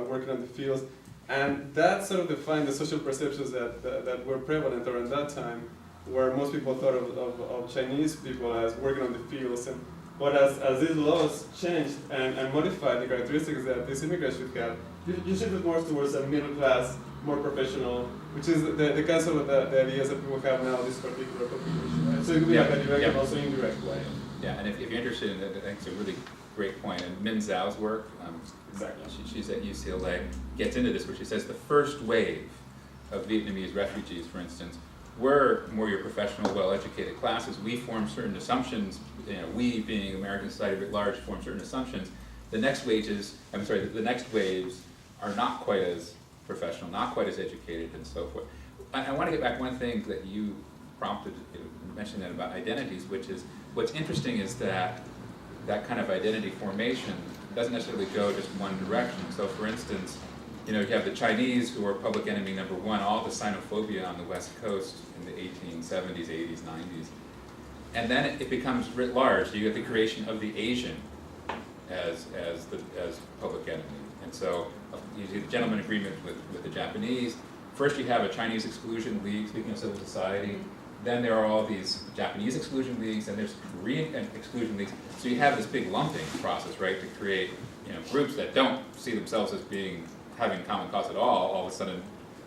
working on the fields, and that sort of defined the social perceptions that were prevalent around that time, where most people thought of Chinese people as working on the fields. But as these laws changed and modified the characteristics that these immigrants should have, you shifted more towards a middle class, more professional, which is the kind of the ideas that people have now, this particular population. Right? So it could be like a direct and also indirect way. Yeah, and if you're interested in that, I think it's a really great point. And Min Zhao's work, Exactly. she's at UCLA, gets into this, where she says the first wave of Vietnamese refugees, for instance, were more your professional, well-educated classes. We form certain assumptions, we being American society at large form certain assumptions. The next waves are not quite as professional, not quite as educated, and so forth. I want to get back one thing that you prompted, mentioning that about identities, which is, what's interesting is that kind of identity formation doesn't necessarily go just one direction. So for instance, you have the Chinese who are public enemy number one, all the xenophobia on the West Coast in the 1870s, 80s, 90s. And then it becomes writ large. You get the creation of the Asian as public enemy. And so you see the gentleman agreement with the Japanese. First you have a Chinese exclusion league, speaking of civil society. Then there are all these Japanese exclusion leagues, and there's Korean exclusion leagues. So you have this big lumping process, right, to create groups that don't see themselves as having common cause at all of a sudden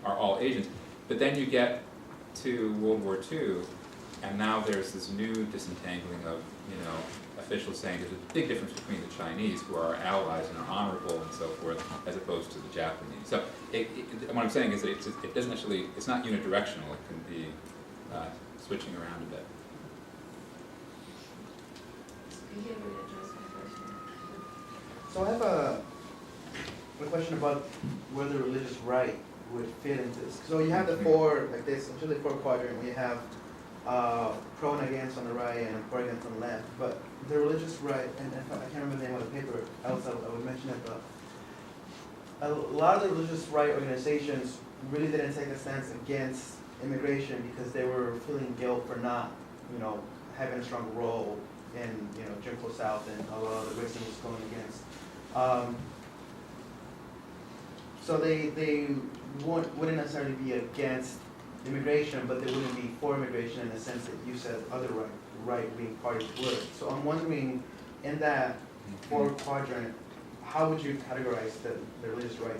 are all Asians. But then you get to World War II, and now there's this new disentangling of officials saying there's a big difference between the Chinese, who are our allies and are honorable and so forth, as opposed to the Japanese. So what I'm saying is that it doesn't actually, it's not unidirectional. It can be switching around a bit. So I have a question about where the religious right would fit into this. So you have the four, like this, usually four quadrant, we have pro and against on the right and for against on the left. But the religious right, and I can't remember the name of the paper, else I would mention it, but a lot of the religious right organizations really didn't take a stance against immigration because they were feeling guilt for not, having a strong role in, Jim Crow South and a lot of the racism was going against. So they wouldn't necessarily be against immigration, but they wouldn't be for immigration in the sense that you said other right-wing parties would. So I'm wondering, in that fourth quadrant, how would you categorize the religious right?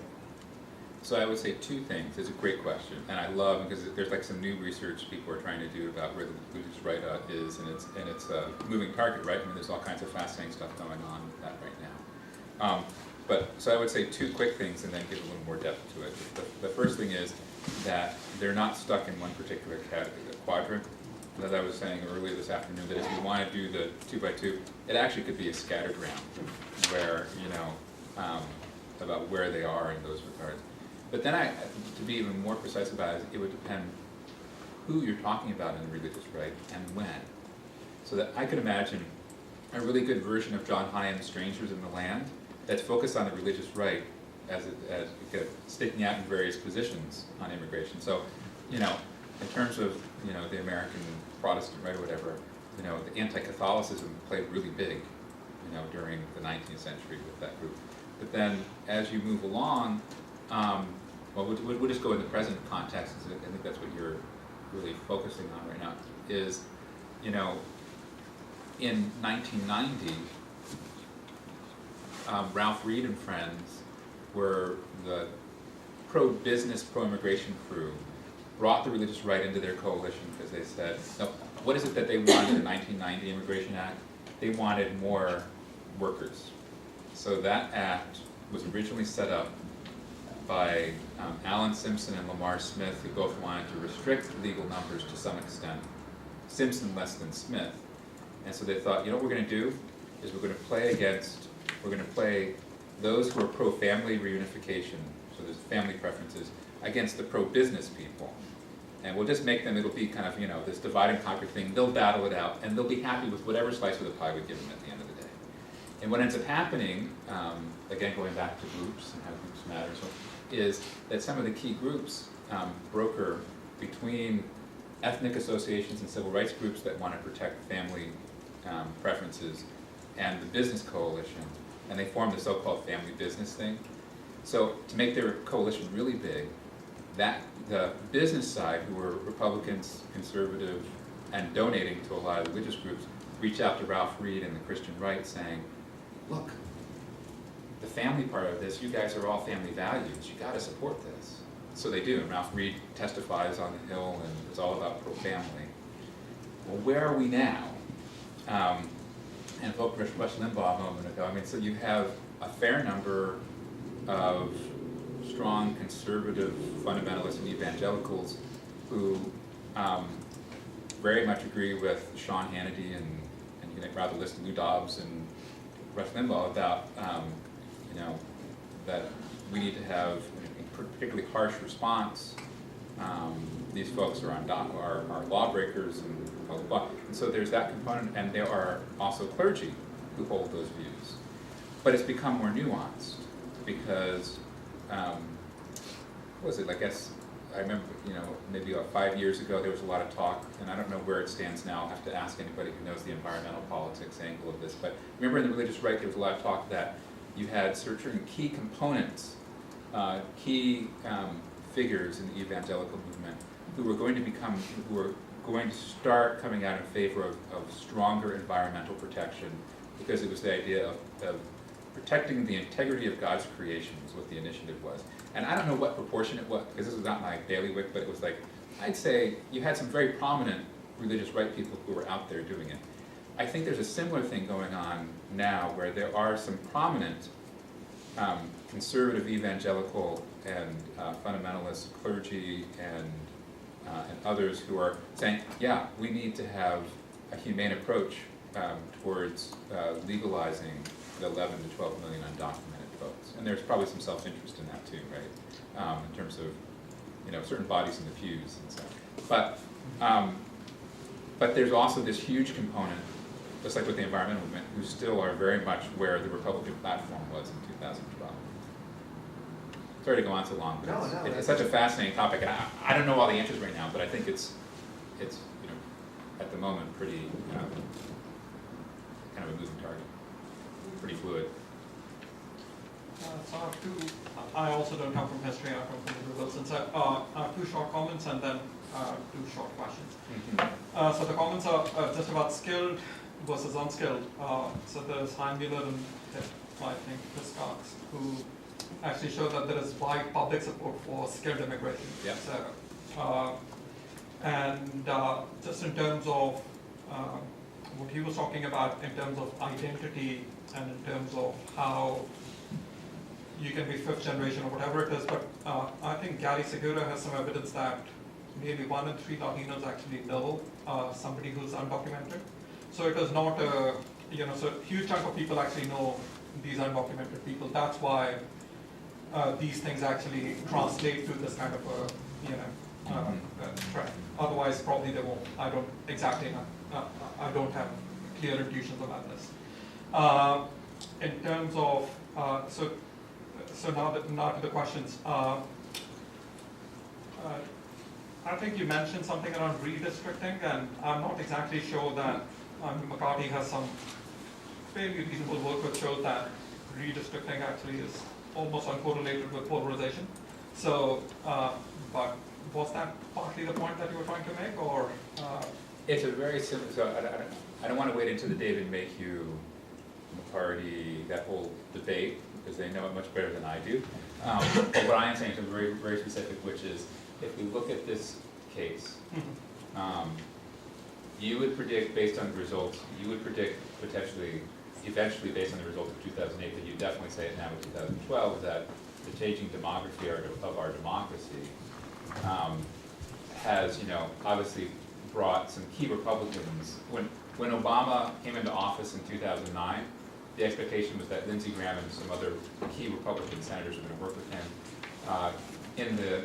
So I would say two things. It's a great question, and I love, because there's like some new research people are trying to do about where the religious right is, and it's a moving target, right? I mean, there's all kinds of fascinating stuff going on with that right now. So I would say two quick things, and then give a little more depth to it. The first thing is that they're not stuck in one particular quadrant. As I was saying earlier this afternoon, that if you want to do the 2x2, it actually could be a scattergram, where about where they are in those regards. But then to be even more precise about it would depend who you're talking about in the religious right and when. So that I could imagine a really good version of John Hyam's Strangers in the Land that's focused on the religious right as sticking out in various positions on immigration. So, in terms of the American Protestant right or whatever, the anti-Catholicism played really big, during the 19th century with that group. But then as you move along, we'll just go in the present context, because I think that's what you're really focusing on right now, is, in 1990, Ralph Reed and friends were the pro-business, pro-immigration crew, brought the religious right into their coalition because they said, no, what is it that they wanted in the 1990 Immigration Act? They wanted more workers. So that act was originally set up by Alan Simpson and Lamar Smith, who both wanted to restrict legal numbers to some extent. Simpson less than Smith. And so they thought, you know what we're going to do is we're going to play those who are pro-family reunification, so there's family preferences, against the pro-business people. And we'll just make them, it'll be kind of, you know, this divide and conquer thing. They'll battle it out, and they'll be happy with whatever slice of the pie we give them at the end of the day. And what ends up happening, again, going back to groups and how groups matter, so, is that some of the key groups broker between ethnic associations and civil rights groups that want to protect family preferences and the business coalition, and they form the so-called family business thing. So to make their coalition really big, that the business side, who were Republicans, conservative, and donating to a lot of religious groups, reached out to Ralph Reed and the Christian right saying, look, the family part of this, you guys are all family values, you gotta support this. So they do, and Ralph Reed testifies on the Hill, and it's all about pro-family. Well, where are we now? And I spoke to Rush Limbaugh a moment ago. I mean, so you have a fair number of strong conservative fundamentalists and evangelicals who very much agree with Sean Hannity and you can rather list Lou Dobbs and Rush Limbaugh about you know, that we need to have a particularly harsh response. These folks are are lawbreakers and blah, blah, blah. And so there's that component, and there are also clergy who hold those views. But it's become more nuanced because, what was it, I guess, I remember, you know, maybe about 5 years ago there was a lot of talk, and I don't know where it stands now, I'll have to ask anybody who knows the environmental politics angle of this, but remember in the religious right there was a lot of talk that you had certain key components, key figures in the evangelical movement who were going to start coming out in favor of stronger environmental protection, because it was the idea of protecting the integrity of God's creation is what the initiative was. And I don't know what proportion it was, because this was not my bailiwick, but it was like, I'd say you had some very prominent religious right people who were out there doing it. I think there's a similar thing going on now where there are some prominent conservative evangelical and fundamentalist clergy and others who are saying, yeah, we need to have a humane approach towards legalizing the 11 to 12 million undocumented folks. And there's probably some self-interest in that too, right? In terms of, you know, certain bodies in the pews and stuff. But there's also this huge component, just like with the environmental movement, who still are very much where the Republican platform was in 2012. Sorry to go on so long, but it's such a fascinating topic, and I don't know all the answers right now, but I think it's you know, at the moment pretty kind of a moving target, pretty fluid. So I also don't come from history, I come from the Wilentz. So I have two short comments and then two short questions. Mm-hmm. So the comments are just about skilled versus unskilled. So there's Heimwiller and I think Hiscox, who actually show that there is wide public support for skilled immigration. Yep. So, and just in terms of what he was talking about in terms of identity and in terms of how you can be fifth generation or whatever it is, but I think Gary Segura has some evidence that maybe 1 in 3 Latinos actually know somebody who's undocumented. So it is not a, you know, so a huge chunk of people actually know these undocumented people. That's why these things actually translate to this kind of a, you know, trend. Otherwise, probably they won't. I don't exactly know. I don't have clear intuitions about this. In terms of, so now to the questions. I think you mentioned something around redistricting, and I'm not exactly sure that McCarthy has some fairly reasonable work which shows that redistricting actually is almost uncorrelated with polarization. So, but was that partly the point that you were trying to make, or? It's a very simple, so I don't want to wade into the David Mayhew, McCarty, that whole debate, because they know it much better than I do. But what I am saying is very, very specific, which is, if we look at this case, you would predict based on the results, you would predict potentially, eventually based on the results of 2008, but you definitely say it now in 2012, that the changing demography of our democracy has, obviously brought some key Republicans. When Obama came into office in 2009, the expectation was that Lindsey Graham and some other key Republican senators were going to work with him. In the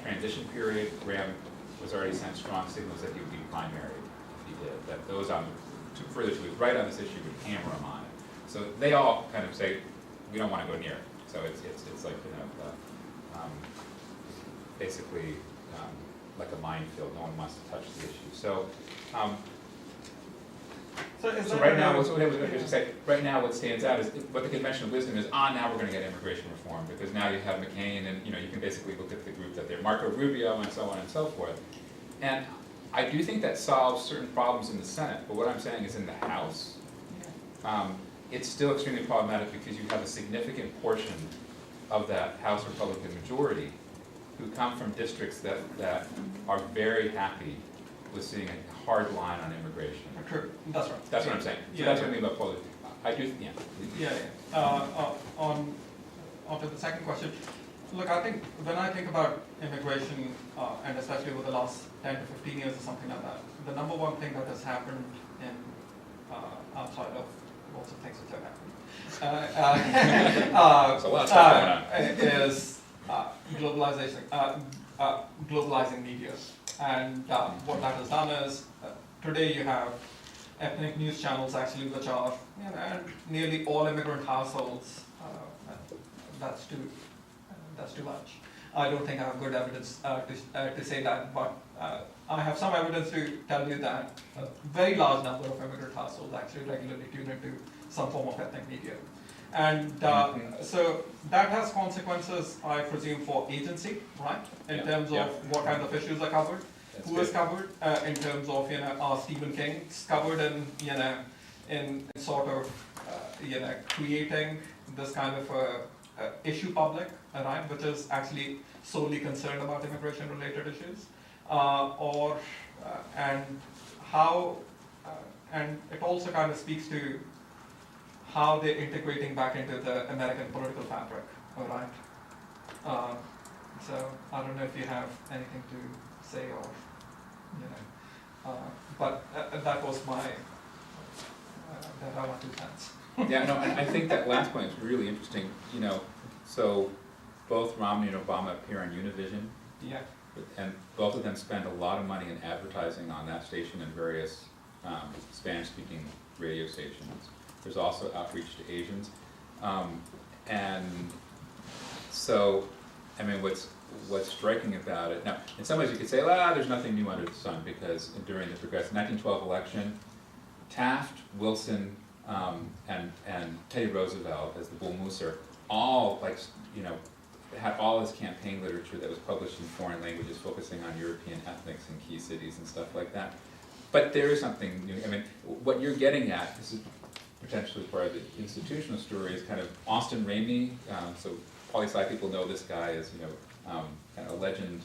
transition period, Graham was already sent strong signals that he would be primaried if he did. That those further to his right on this issue would hammer him on it. So they all kind of say, we don't want to go near it. So it's like basically like a minefield. No one wants to touch the issue. So. So right now, right now what stands out is what the conventional wisdom is, now we're going to get immigration reform, because now you have McCain and, you can basically look at the group that they're, Marco Rubio and so on and so forth. And I do think that solves certain problems in the Senate, but what I'm saying is in the House, it's still extremely problematic because you have a significant portion of that House Republican majority who come from districts that are very happy with seeing a hard line on immigration. True, that's right. That's what I'm saying. So that's what I mean about politics. I do, On to the second question. Look, I think when I think about immigration, and especially over the last 10 to 15 years or something like that, the number one thing that has happened in outside of lots of things which have happened, so a lot of stuff going on. Is globalizing media. And what that has done is, today you have ethnic news channels actually which are, and nearly all immigrant households, that's too much. I don't think I have good evidence to say that, but I have some evidence to tell you that a very large number of immigrant households actually regularly tune into some form of ethnic media. And so that has consequences, I presume, for agency, right? In terms of what kind of issues are covered, who is covered, in terms of, are Stephen King's covered in sort of, creating this kind of issue public, right, which is actually solely concerned about immigration-related issues, and how, and it also kind of speaks to how they're integrating back into the American political fabric, all right? So I don't know if you have anything to say or, but that was my, that I want to sense. Yeah, no, and I think that last point is really interesting. So both Romney and Obama appear on Univision. Yeah. And both of them spend a lot of money in advertising on that station and various Spanish-speaking radio stations. There's also outreach to Asians. And so, I mean, what's striking about it, now, in some ways you could say, there's nothing new under the sun, because during the progressive 1912 election, Taft, Wilson, and Teddy Roosevelt as the bull mooser, all had all his campaign literature that was published in foreign languages focusing on European ethnics in key cities and stuff like that. But there is something new. I mean, what you're getting at, this is potentially part of the institutional story, is kind of Austin Ramey. So poli-sci people know this guy as kind of a legend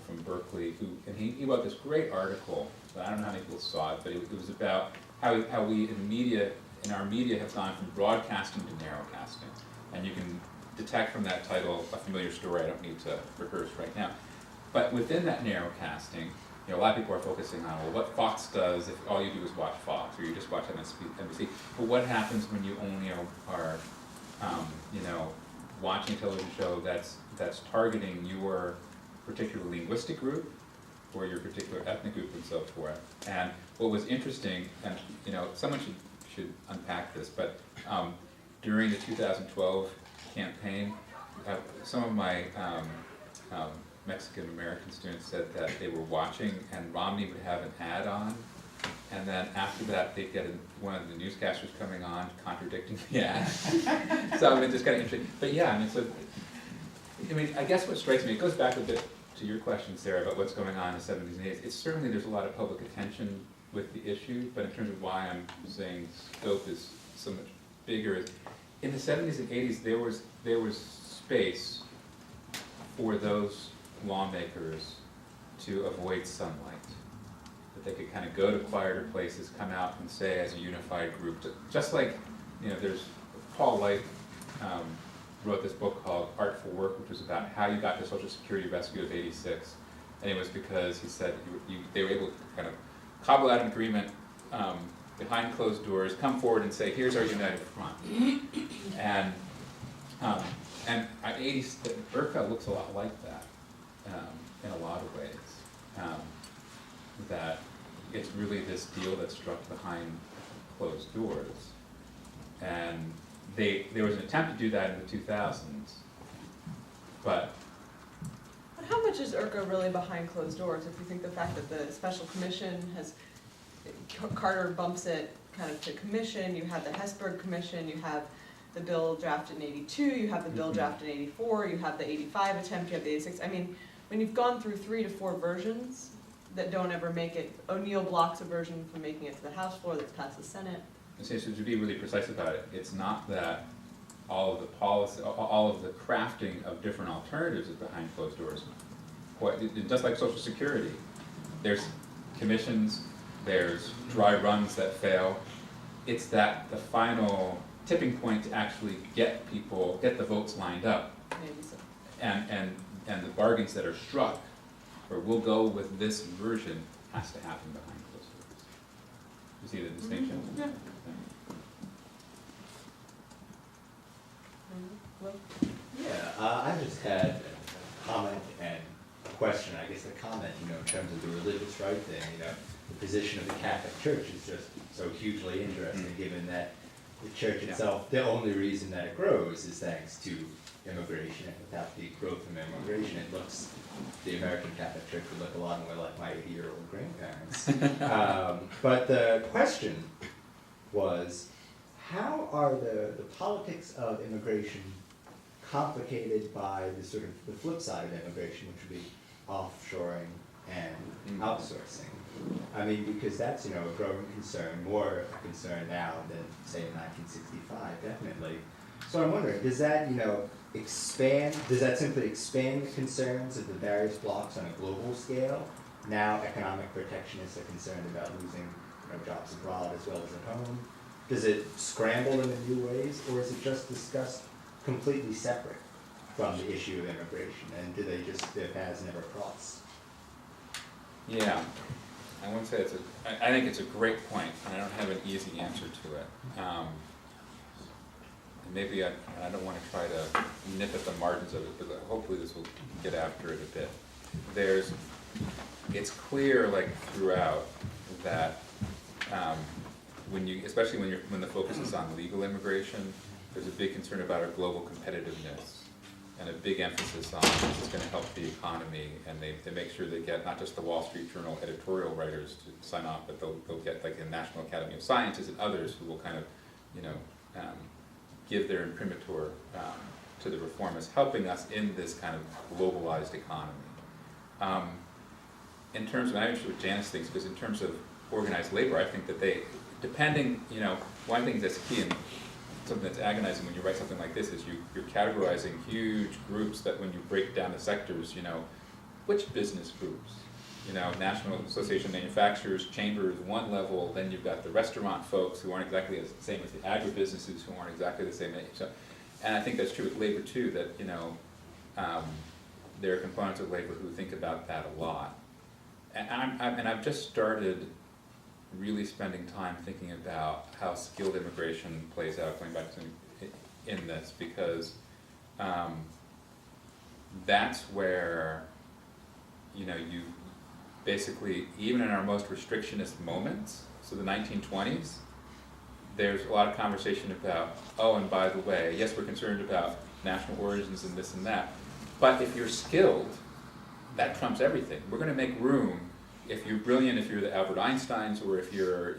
from Berkeley, and he wrote this great article. But I don't know how many people saw it, but it was about how we in our media have gone from broadcasting to narrowcasting, and you can detect from that title a familiar story I don't need to rehearse right now. But within that narrowcasting, a lot of people are focusing on, well, what Fox does if all you do is watch Fox, or you just watch NBC. But what happens when you only are watching a television show that's targeting your particular linguistic group or your particular ethnic group and so forth? And what was interesting, and someone should unpack this, but during the 2012 campaign, some of my Mexican-American students said that they were watching and Romney would have an ad on, and then after that they'd get one of the newscasters coming on contradicting the ad. So it's just kind of interesting. But yeah, I guess what strikes me, it goes back a bit to your question, Sarah, about what's going on in the 70s and 80s. It's certainly there's a lot of public attention with the issue, but in terms of why I'm saying scope is so much bigger, in the 70s and 80s there was space for those lawmakers to avoid sunlight. that they could kind of go to quieter places, come out and say as a unified group, just like, there's Paul Light wrote this book called Artful Work, which was about how you got the Social Security rescue of '86, and it was because he said they were able to kind of cobble out an agreement behind closed doors, come forward and say, here's our united front. And IRCA looks a lot like that in a lot of ways. That it's really this deal that's struck behind closed doors. And there was an attempt to do that in the 2000s, but how much is IRCA really behind closed doors? If you think the fact that the special commission has, Carter bumps it kind of to commission, you have the Hesburgh Commission, you have the bill drafted in '82, you have the bill drafted in '84, you have the '85 attempt, you have the '86. I mean, when you've gone through 3 to 4 versions that don't ever make it, O'Neill blocks a version from making it to the House floor that's passed the Senate. And so to be really precise about it, it's not that all of the policy, all of the crafting of different alternatives is behind closed doors. Just like Social Security, there's commissions, there's dry runs that fail. It's that the final tipping point to actually get the votes lined up, Maybe so. and the bargains that are struck, or we'll go with this version, has to happen behind closed doors. You see the distinction? Yeah. Yeah, I just had a comment and a question, I guess a comment, in terms of the religious right thing, the position of the Catholic Church is just so hugely interesting, given that the church itself, the only reason that it grows is thanks to immigration, and without the growth of immigration, the American Catholic Church would look a lot more like my 80-year-old grandparents. But the question was, how are the politics of immigration complicated by the flip side of immigration, which would be offshoring and outsourcing? I mean, because that's, a growing concern, more a concern now than, say, in 1965, definitely. So I'm wondering, does that, does that simply expand the concerns of the various blocs on a global scale? Now economic protectionists are concerned about losing jobs abroad as well as at home. Does it scramble them in new ways, or is it just discussed completely separate from the issue of immigration, and do they just, their paths never cross? Yeah, I wouldn't say I think it's a great point, and I don't have an easy answer to it. And maybe I don't want to try to nip at the margins of it, but hopefully this will get after it a bit. It's clear, throughout, that especially when the focus is on legal immigration, there's a big concern about our global competitiveness, and a big emphasis on this is going to help the economy, and they make sure they get not just the Wall Street Journal editorial writers to sign off, but they'll get the National Academy of Sciences and others who will kind of, give their imprimatur to the reform as helping us in this kind of globalized economy. In terms of, I'm interested what Janice thinks, because in terms of organized labor, I think that one thing that's key and something that's agonizing when you write something like this is you're categorizing huge groups that when you break down the sectors, which business groups? National Association of Manufacturers, chambers, one level, then you've got the restaurant folks who aren't exactly the same as the agribusinesses who aren't exactly the same. So, and I think that's true with labor too, that, there are components of labor who think about that a lot. And I've just started really spending time thinking about how skilled immigration plays out, going back to in this, because that's where, you basically, even in our most restrictionist moments, so the 1920s, there's a lot of conversation about, oh, and by the way, yes, we're concerned about national origins and this and that, but if you're skilled, that trumps everything. We're going to make room. If you're brilliant, if you're the Albert Einsteins, or if you're,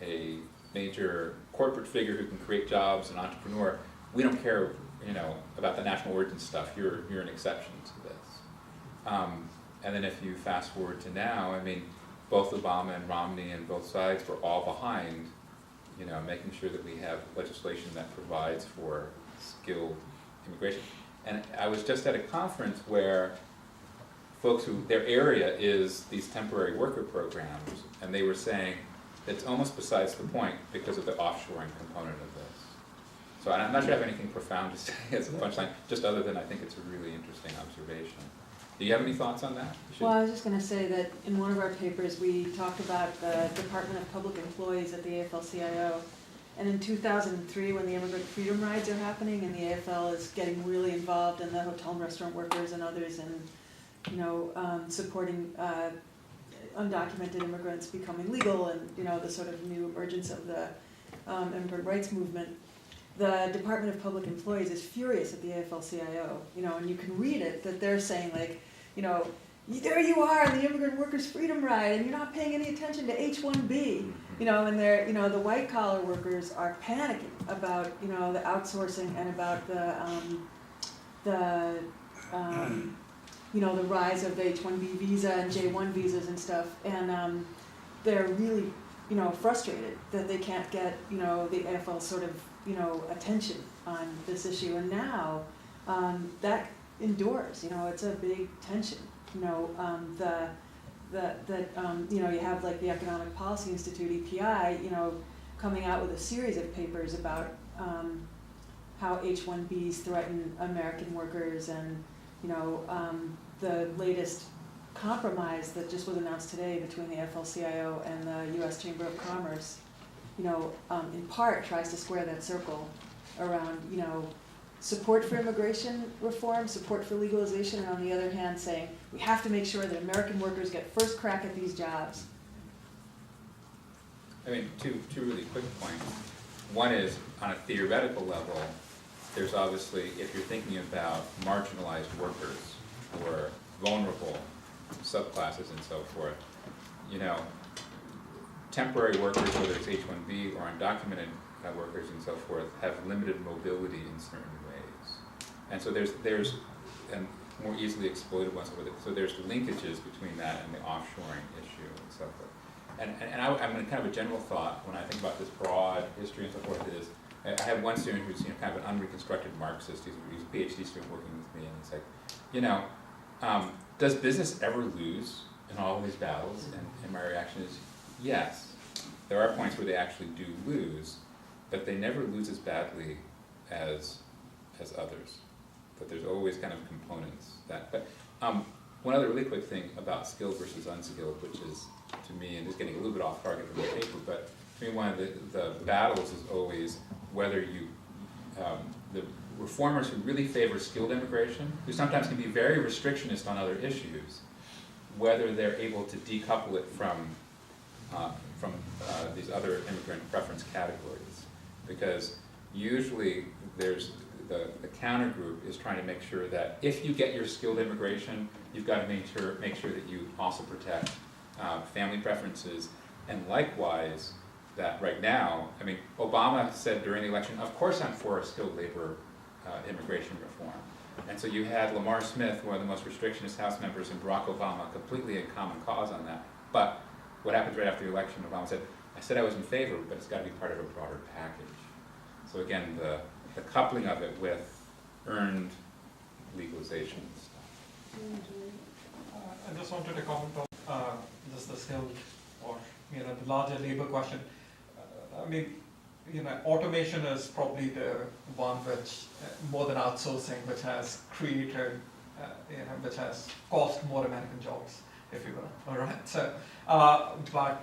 a major corporate figure who can create jobs, an entrepreneur, we don't care, about the national origin stuff. You're an exception to this. And then if you fast forward to now, both Obama and Romney and both sides were all behind, making sure that we have legislation that provides for skilled immigration. And I was just at a conference where folks who, their area is these temporary worker programs, and they were saying it's almost besides the point because of the offshoring component of this. So I'm not sure I have anything profound to say as a punchline, just other than I think it's a really interesting observation. Do you have any thoughts on that? Well, I was just going to say that in one of our papers, we talked about the Department of Public Employees at the AFL-CIO. And in 2003, when the Immigrant Freedom Rides are happening, and the AFL is getting really involved in the hotel and restaurant workers and others, and supporting undocumented immigrants becoming legal, and the sort of new emergence of the immigrant rights movement, the Department of Public Employees is furious at the AFL-CIO, and you can read it, that they're saying, like, there you are on the Immigrant Workers Freedom Ride, and you're not paying any attention to H-1B, and they're, the white collar workers are panicking about, the outsourcing and about the rise of the H-1B visa and J-1 visas and stuff, and they're really, frustrated that they can't get, the AFL sort of, attention on this issue, and now that endures, it's a big tension, you have like the Economic Policy Institute, EPI, coming out with a series of papers about how H-1Bs threaten American workers, and the latest compromise that just was announced today between the AFL-CIO and the U.S. Chamber of Commerce, in part tries to square that circle around, support for immigration reform, support for legalization, and on the other hand saying, we have to make sure that American workers get first crack at these jobs. I mean, two really quick points. One is, on a theoretical level, there's obviously, if you're thinking about marginalized workers or vulnerable subclasses and so forth, temporary workers, whether it's H-1B or undocumented workers and so forth, have limited mobility in certain ways. And so there's and more easily exploited ones. So there's linkages between that and the offshoring issue and so forth. And I'm in kind of a general thought when I think about this broad history and so forth is, I have one student who's kind of an unreconstructed Marxist. He's a PhD student working with me, and he's like, does business ever lose in all of these battles? And my reaction is, yes. There are points where they actually do lose, but they never lose as badly as others. But there's always kind of components that. But one other really quick thing about skilled versus unskilled, which is, to me, and is getting a little bit off target from the paper, but to me one of the battles is always whether you, the reformers who really favor skilled immigration, who sometimes can be very restrictionist on other issues, whether they're able to decouple it from these other immigrant preference categories. Because usually there's the counter group is trying to make sure that if you get your skilled immigration, you've got to make sure that you also protect family preferences. And likewise, that right now, I mean, Obama said during the election, of course I'm for skilled labor immigration reform. And so you had Lamar Smith, one of the most restrictionist House members, and Barack Obama completely in common cause on that. But what happens right after the election, Obama said, I said I was in favor, but it's got to be part of a broader package. So again, the coupling of it with earned legalization and stuff. I just wanted to comment on just the skilled or the larger labor question. Automation is probably the one which, more than outsourcing, which has created, which has cost more American jobs, if you will. All right. So, but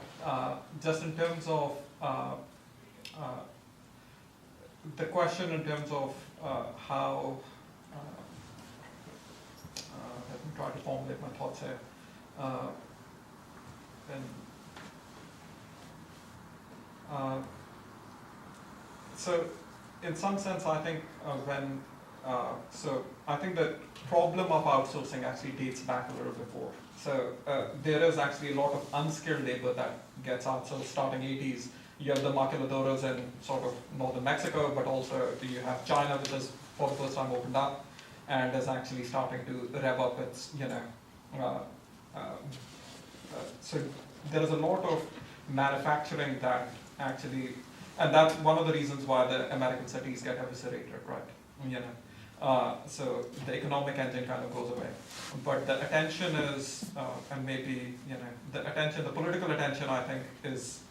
just in terms of the question in terms of how, let me try to formulate my thoughts here. So, in some sense, I think I think the problem of outsourcing actually dates back a little before. So there is actually a lot of unskilled labor that gets outsourced starting 80s. You have the maquiladoras in sort of northern Mexico, but also you have China, which is for the first time opened up and is actually starting to rev up its, so there is a lot of manufacturing that actually, and that's one of the reasons why the American cities get eviscerated, right? So the economic engine kind of goes away. But the attention is, and maybe, the political attention, I think, is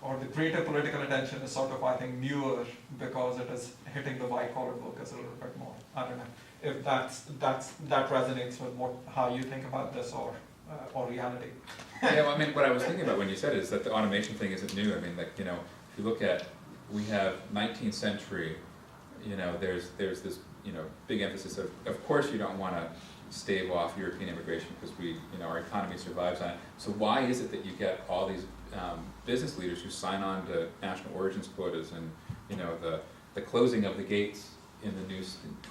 or the greater political attention is sort of, I think, newer because it is hitting the white-collar workers a little bit more. I don't know if that resonates with how you think about this or reality. Yeah, well, I mean, what I was thinking about when you said it is that the automation thing isn't new. I mean, like, if you look at, we have 19th century, there's this, big emphasis of course you don't want to stave off European immigration because our economy survives on it. So why is it that you get all these business leaders who sign on to national origins quotas and, the closing of the gates in the new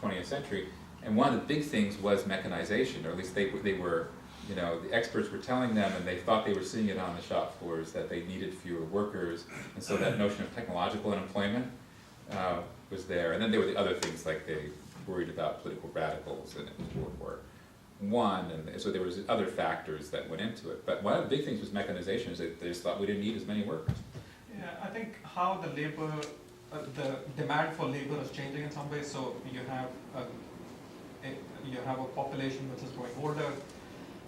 20th century? And one of the big things was mechanization, or at least they were, the experts were telling them, and they thought they were seeing it on the shop floors, that they needed fewer workers. And so that notion of technological unemployment was there. And then there were the other things, like they worried about political radicals, and it was World War I, and so there was other factors that went into it. But one of the big things was mechanization, is that they just thought we didn't need as many workers. Yeah, I think how the demand for labor is changing in some ways. So you have a population which is growing older.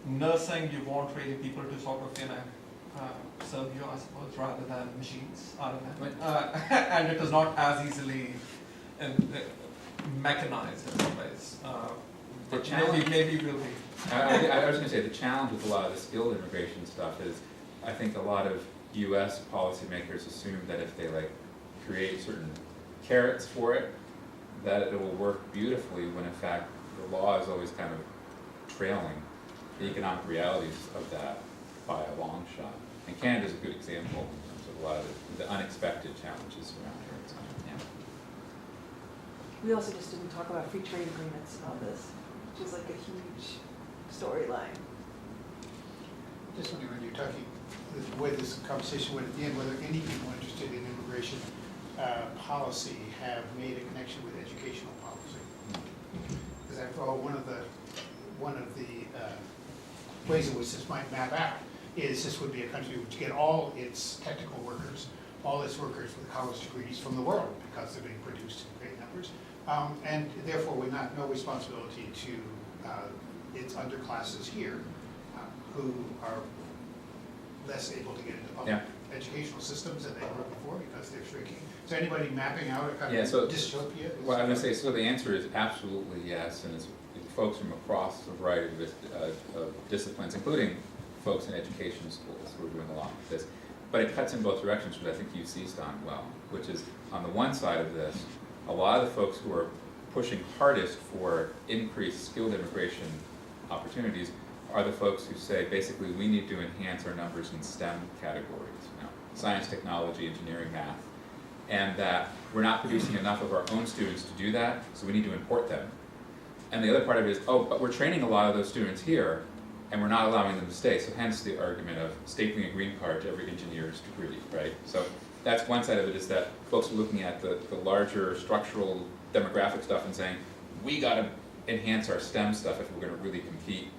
Nursing, you want really people to sort of, serve you, I suppose, rather than machines. I don't know. And it is not as easily mechanized in some ways. The challenge, maybe will be. I was going to say, the challenge with a lot of the skilled immigration stuff is, I think a lot of U.S. policymakers assume that if they create certain carrots for it, that it will work beautifully, when in fact the law is always kind of trailing the economic realities of that by a long shot. And Canada's a good example in terms of a lot of the unexpected challenges around here. We also just didn't talk about free trade agreements and all this, which is like a huge storyline. Just wondering, when you're talking, the way this conversation went at the end, whether any people interested in immigration policy have made a connection with educational policy. Because after all, one of the ways in which this might map out is this would be a country which get all its technical workers, all its workers with college degrees from the world, because they're being produced in great numbers, and therefore with no responsibility to its underclasses here, who are less able to get into public educational systems than they were before because they're shrinking. Is there anybody mapping out a kind of dystopia? Well, I'm going to say, so the answer is absolutely yes, and it's folks from across a variety of disciplines, including folks in education schools who are doing a lot with this. But it cuts in both directions, which I think you've seized on well, which is, on the one side of this, a lot of the folks who are pushing hardest for increased skilled immigration opportunities are the folks who say, basically, we need to enhance our numbers in STEM categories, science, technology, engineering, math, and that we're not producing enough of our own students to do that, so we need to import them. And the other part of it is, but we're training a lot of those students here, and we're not allowing them to stay, so hence the argument of stapling a green card to every engineer's degree, right? So that's one side of it, is that folks are looking at the larger structural demographic stuff and saying, we gotta enhance our STEM stuff if we're gonna really compete.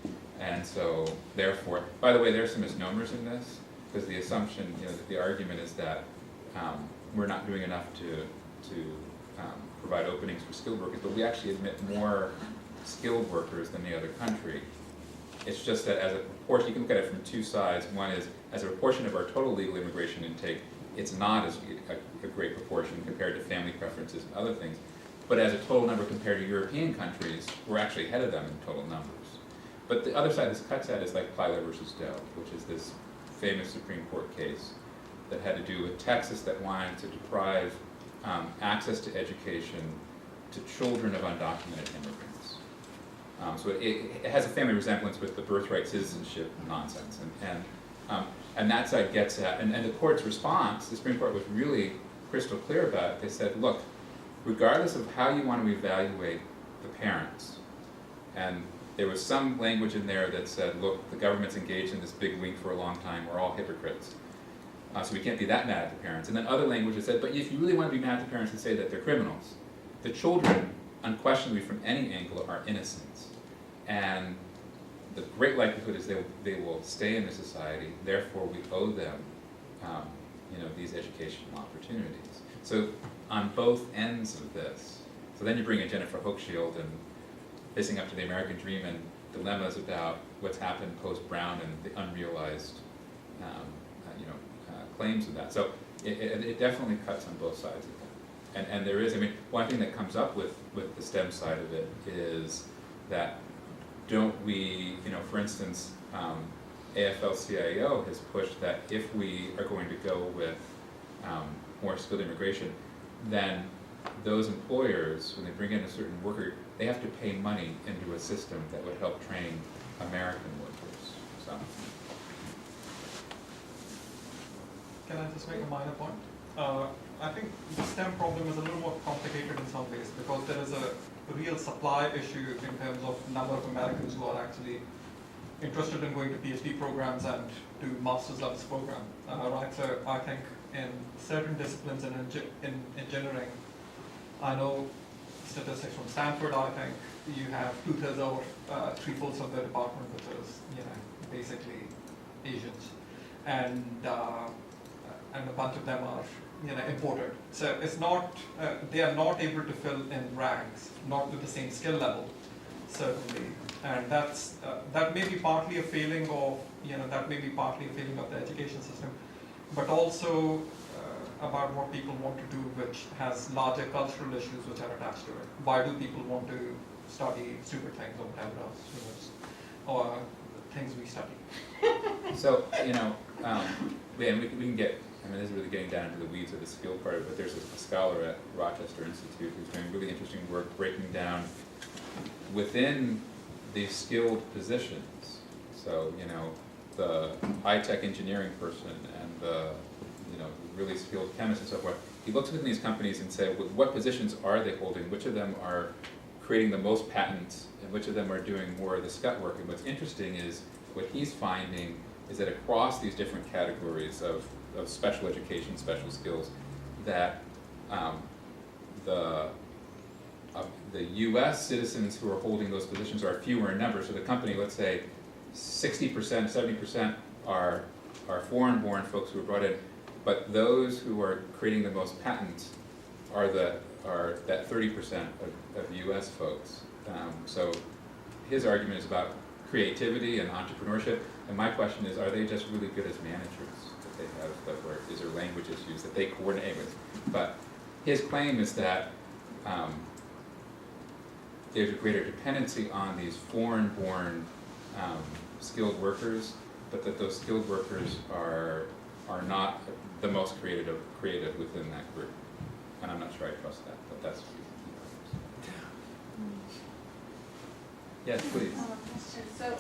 And so, therefore, by the way, there's some misnomers in this, because the assumption, that the argument is that we're not doing enough to provide openings for skilled workers, but we actually admit more skilled workers than the other country. It's just that as a proportion, you can look at it from two sides. One is, as a proportion of our total legal immigration intake, it's not as a great proportion compared to family preferences and other things. But as a total number compared to European countries, we're actually ahead of them in total numbers. But the other side this cuts at is like Plyler versus Doe, which is this famous Supreme Court case that had to do with Texas that wanted to deprive access to education to children of undocumented immigrants. So it has a family resemblance with the birthright citizenship nonsense. And that side gets at, and the court's response, the Supreme Court was really crystal clear about it. They said, look, regardless of how you want to evaluate the parents, and there was some language in there that said, look, the government's engaged in this big wink for a long time, we're all hypocrites. So we can't be that mad at the parents. And then other language that said, but if you really want to be mad at the parents and say that they're criminals, the children, unquestionably from any angle, are innocents. And the great likelihood is they will stay in the society, therefore we owe them these educational opportunities. So on both ends of this, it's So then you bring in Jennifer Hochschild and facing up to the American dream and dilemmas about what's happened post-Brown and the unrealized claims of that. So it definitely cuts on both sides of that. And there is, I mean, one thing that comes up with the STEM side of it is that don't we, for instance, AFL-CIO has pushed that if we are going to go with more skilled immigration, then those employers, when they bring in a certain worker, they have to pay money into a system that would help train American workers. So. Can I just make a minor point? I think the STEM problem is a little more complicated in some ways because there is a real supply issue in terms of number of Americans who are actually interested in going to PhD programs and do master's levels program. Right, so I think in certain disciplines in engineering, I know statistics from Stanford, I think you have 2/3 or 3/4 of the department which is, basically Asians. And a bunch of them are, imported. So it's not, they are not able to fill in ranks, not with the same skill level, certainly. And that may be partly a failing of, the education system, but also about what people want to do, which has larger cultural issues which are attached to it. Why do people want to study stupid things or whatever else, or things we study? So, we can get, this is really getting down into the weeds of the skill part of it, but there's a scholar at Rochester Institute who's doing really interesting work breaking down within these skilled positions. So, the high-tech engineering person and the, really skilled chemist and so forth. He looks within these companies and says, what positions are they holding? Which of them are creating the most patents and which of them are doing more of the scut work? And what's interesting is what he's finding is that across these different categories of special education, special skills, that the U.S. citizens who are holding those positions are fewer in number. So the company, let's say, 60%, 70% are foreign-born folks who are brought in, but those who are creating the most patents are that 30% of U.S. folks. So his argument is about creativity and entrepreneurship, and my question is, are they just really good as managers that they have, or is there language issues that they coordinate with? But his claim is that there's a greater dependency on these foreign-born skilled workers, but that those skilled workers are not the most creative within that group. And I'm not sure I trust that, but that's what he argues. Yes, please. Question. So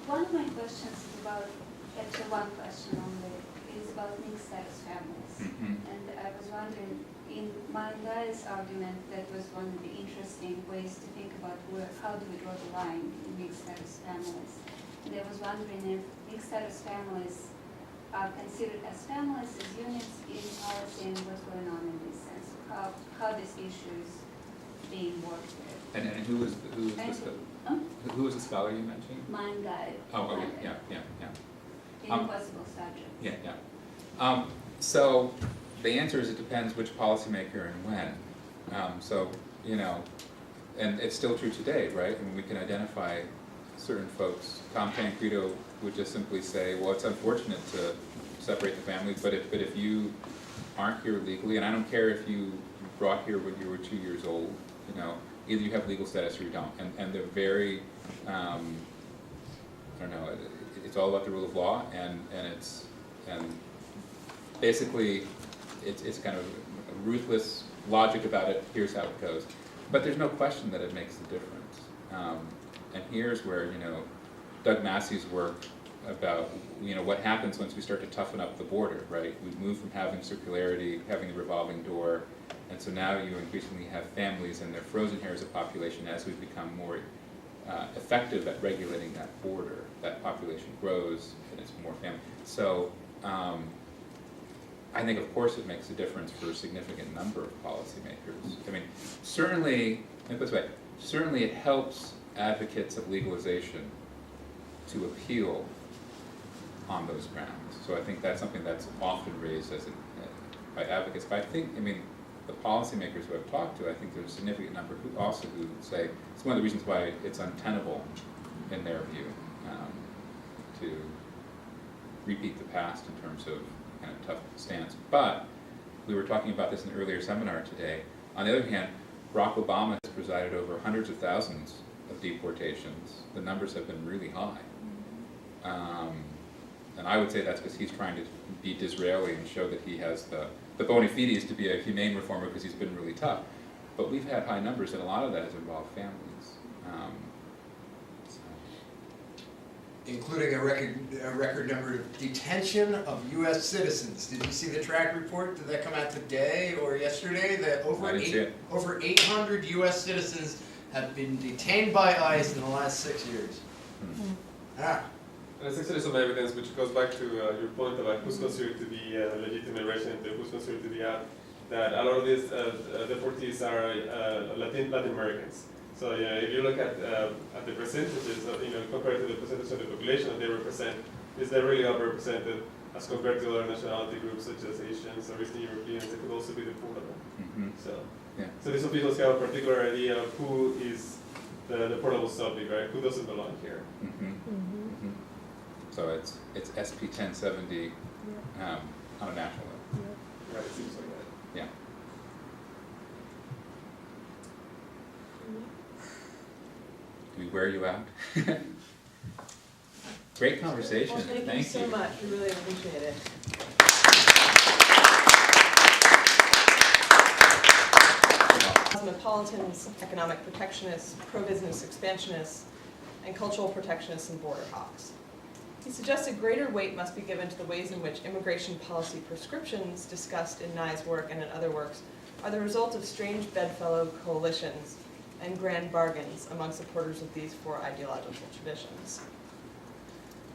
one of my questions is about, actually one question only, is about mixed status families. Mm-hmm. And I was wondering, in Guy's argument, that was one of the interesting ways to think about how do we draw the line in mixed status families. And I was wondering if mixed status families are considered as families, as units in policy, and what's going on in this sense, how this issue is being worked with. And who was the scholar you mentioned? Guy. Oh, okay, yeah. Impossible subject. Yeah. So the answer is it depends which policymaker and when. So, and it's still true today, right? I mean, we can identify certain folks. Tom Tancredo would just simply say, well, it's unfortunate to separate the families, but if you aren't here legally, and I don't care if you brought here when you were 2 years old, either you have legal status or you don't. And they're very, I don't know, it's all about the rule of law, and basically it's kind of a ruthless logic about it. Here's how it goes. But there's no question that it makes a difference. And here's where, Doug Massey's work about, what happens once we start to toughen up the border, right? We move from having circularity, having a revolving door, and so now you increasingly have families, and they're frozen here as a population as we've become more effective at regulating that border. That population grows, and it's more family. So I think, of course, it makes a difference for a significant number of policymakers. I mean, certainly, let me put it this way, certainly it helps advocates of legalization to appeal on those grounds. So I think that's something that's often raised by advocates. But I think, the policymakers who I've talked to, I think there's a significant number who say it's one of the reasons why it's untenable in their view to repeat the past in terms of kind of tough stance. But we were talking about this in an earlier seminar today. On the other hand, Barack Obama has presided over hundreds of thousands of deportations. The numbers have been really high. And I would say that's because he's trying to be Disraeli and show that he has the bona fides to be a humane reformer because he's been really tough. But we've had high numbers, and a lot of that has involved families. Including a record number of detention of U.S. citizens. Did you see the track report? Did that come out today or yesterday? That over 800 U.S. citizens have been detained by ICE in the last 6 years. Ah. And it's actually some evidence which goes back to your point about who's considered to be legitimate resident and who's considered to be out, that a lot of these deportees are Latin Americans. So yeah, if you look at the percentages, compared to the percentage of the population that they represent, they're really overrepresented as compared to other nationality groups such as Asians or Eastern Europeans. It could also be deportable. So these officials have a particular idea of who is the deportable subject, right? Who doesn't belong here. So it's SP 1070 on a national level. Right, it seems like that. Yeah. Do we wear you out? Great conversation. Well, thank you so much. We really appreciate it. Cosmopolitans, economic protectionists, pro-business expansionists, and cultural protectionists and border hawks. He suggested greater weight must be given to the ways in which immigration policy prescriptions discussed in Nye's work and in other works are the result of strange bedfellow coalitions and grand bargains among supporters of these four ideological traditions.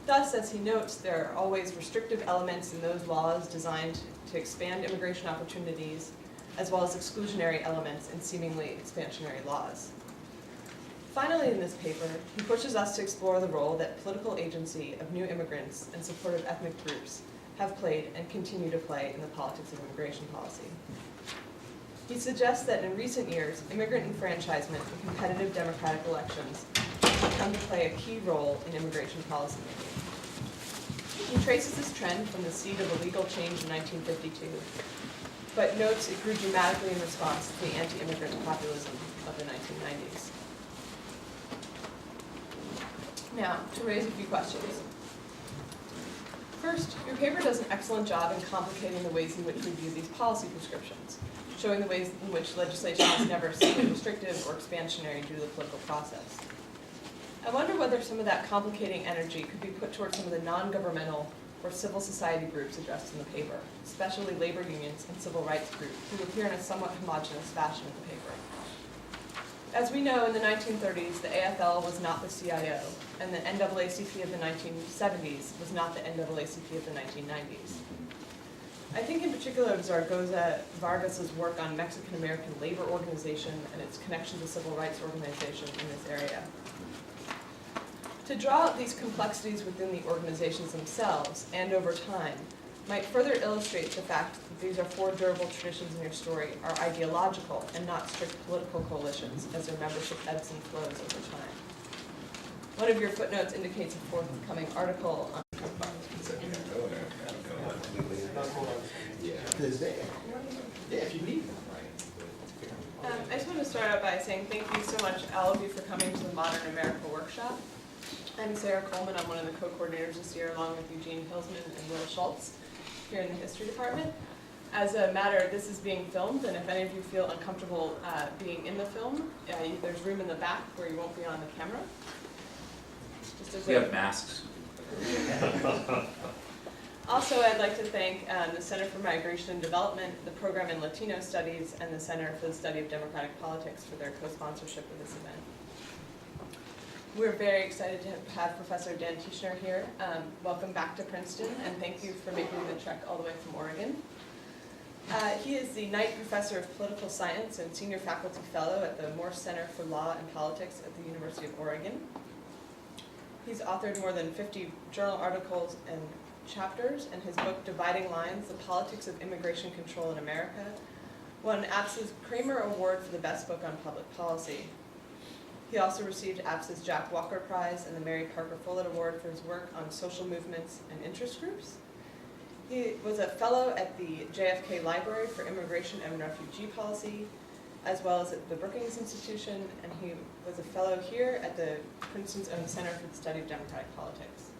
Thus, as he notes, there are always restrictive elements in those laws designed to expand immigration opportunities, as well as exclusionary elements in seemingly expansionary laws. Finally, in this paper, he pushes us to explore the role that political agency of new immigrants and supportive ethnic groups have played and continue to play in the politics of immigration policy. He suggests that in recent years, immigrant enfranchisement in competitive democratic elections have come to play a key role in immigration policymaking. He traces this trend from the seed of illegal change in 1952, but notes it grew dramatically in response to the anti-immigrant populism of the 1990s. Now, to raise a few questions. First, your paper does an excellent job in complicating the ways in which we view these policy prescriptions, showing the ways in which legislation is never simply restrictive or expansionary due to the political process. I wonder whether some of that complicating energy could be put towards some of the non-governmental or civil society groups addressed in the paper, especially labor unions and civil rights groups, who appear in a somewhat homogeneous fashion in the paper. As we know, in the 1930s, the AFL was not the CIO, and the NAACP of the 1970s was not the NAACP of the 1990s. I think in particular of Zaragoza Vargas's work on Mexican-American labor organization and its connection to civil rights organization in this area. To draw out these complexities within the organizations themselves and over time might further illustrate the fact that these are four durable traditions in your story are ideological and not strict political coalitions as their membership ebbs and flows over time. One of your footnotes indicates a forthcoming article on If you need them, I just want to start out by saying thank you so much, all of you, for coming to the Modern America Workshop. I'm Sarah Coleman. I'm one of the co-coordinators this year, along with Eugene Hilsman and Will Schultz here in the History Department. As a matter, this is being filmed, and if any of you feel uncomfortable being in the film, there's room in the back where you won't be on the camera. Just as We have masks. Also, I'd like to thank the Center for Migration and Development, the Program in Latino Studies, and the Center for the Study of Democratic Politics for their co-sponsorship of this event. We're very excited to have Professor Dan Tichenor here. Welcome back to Princeton, and thank you for making the trek all the way from Oregon. He is the Knight Professor of Political Science and Senior Faculty Fellow at the Morse Center for Law and Politics at the University of Oregon. He's authored more than 50 journal articles and chapters, and his book, Dividing Lines, The Politics of Immigration Control in America, won APS's Kramer Award for the Best Book on Public Policy. He also received APS's Jack Walker Prize and the Mary Parker Follett Award for his work on social movements and interest groups. He was a fellow at the JFK Library for Immigration and Refugee Policy, as well as at the Brookings Institution, and he was a fellow here at the Princeton's own Center for the Study of Democratic Politics.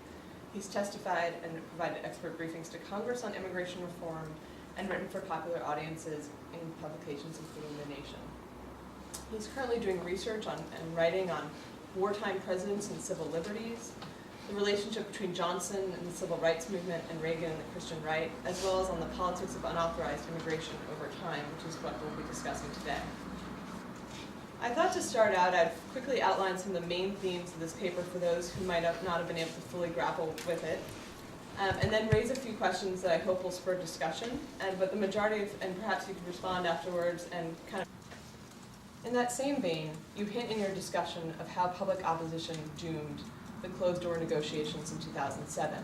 He's testified and provided expert briefings to Congress on immigration reform and written for popular audiences in publications including The Nation. He's currently doing research on and writing on wartime presidents and civil liberties, the relationship between Johnson and the civil rights movement and Reagan and the Christian right, as well as on the politics of unauthorized immigration over time, which is what we'll be discussing today. I thought to start out, I'd quickly outline some of the main themes of this paper for those who might not have been able to fully grapple with it, and then raise a few questions that I hope will spur discussion, but the majority of, and perhaps you could respond afterwards and kind of. In that same vein, you hint in your discussion of how public opposition doomed the closed-door negotiations in 2007.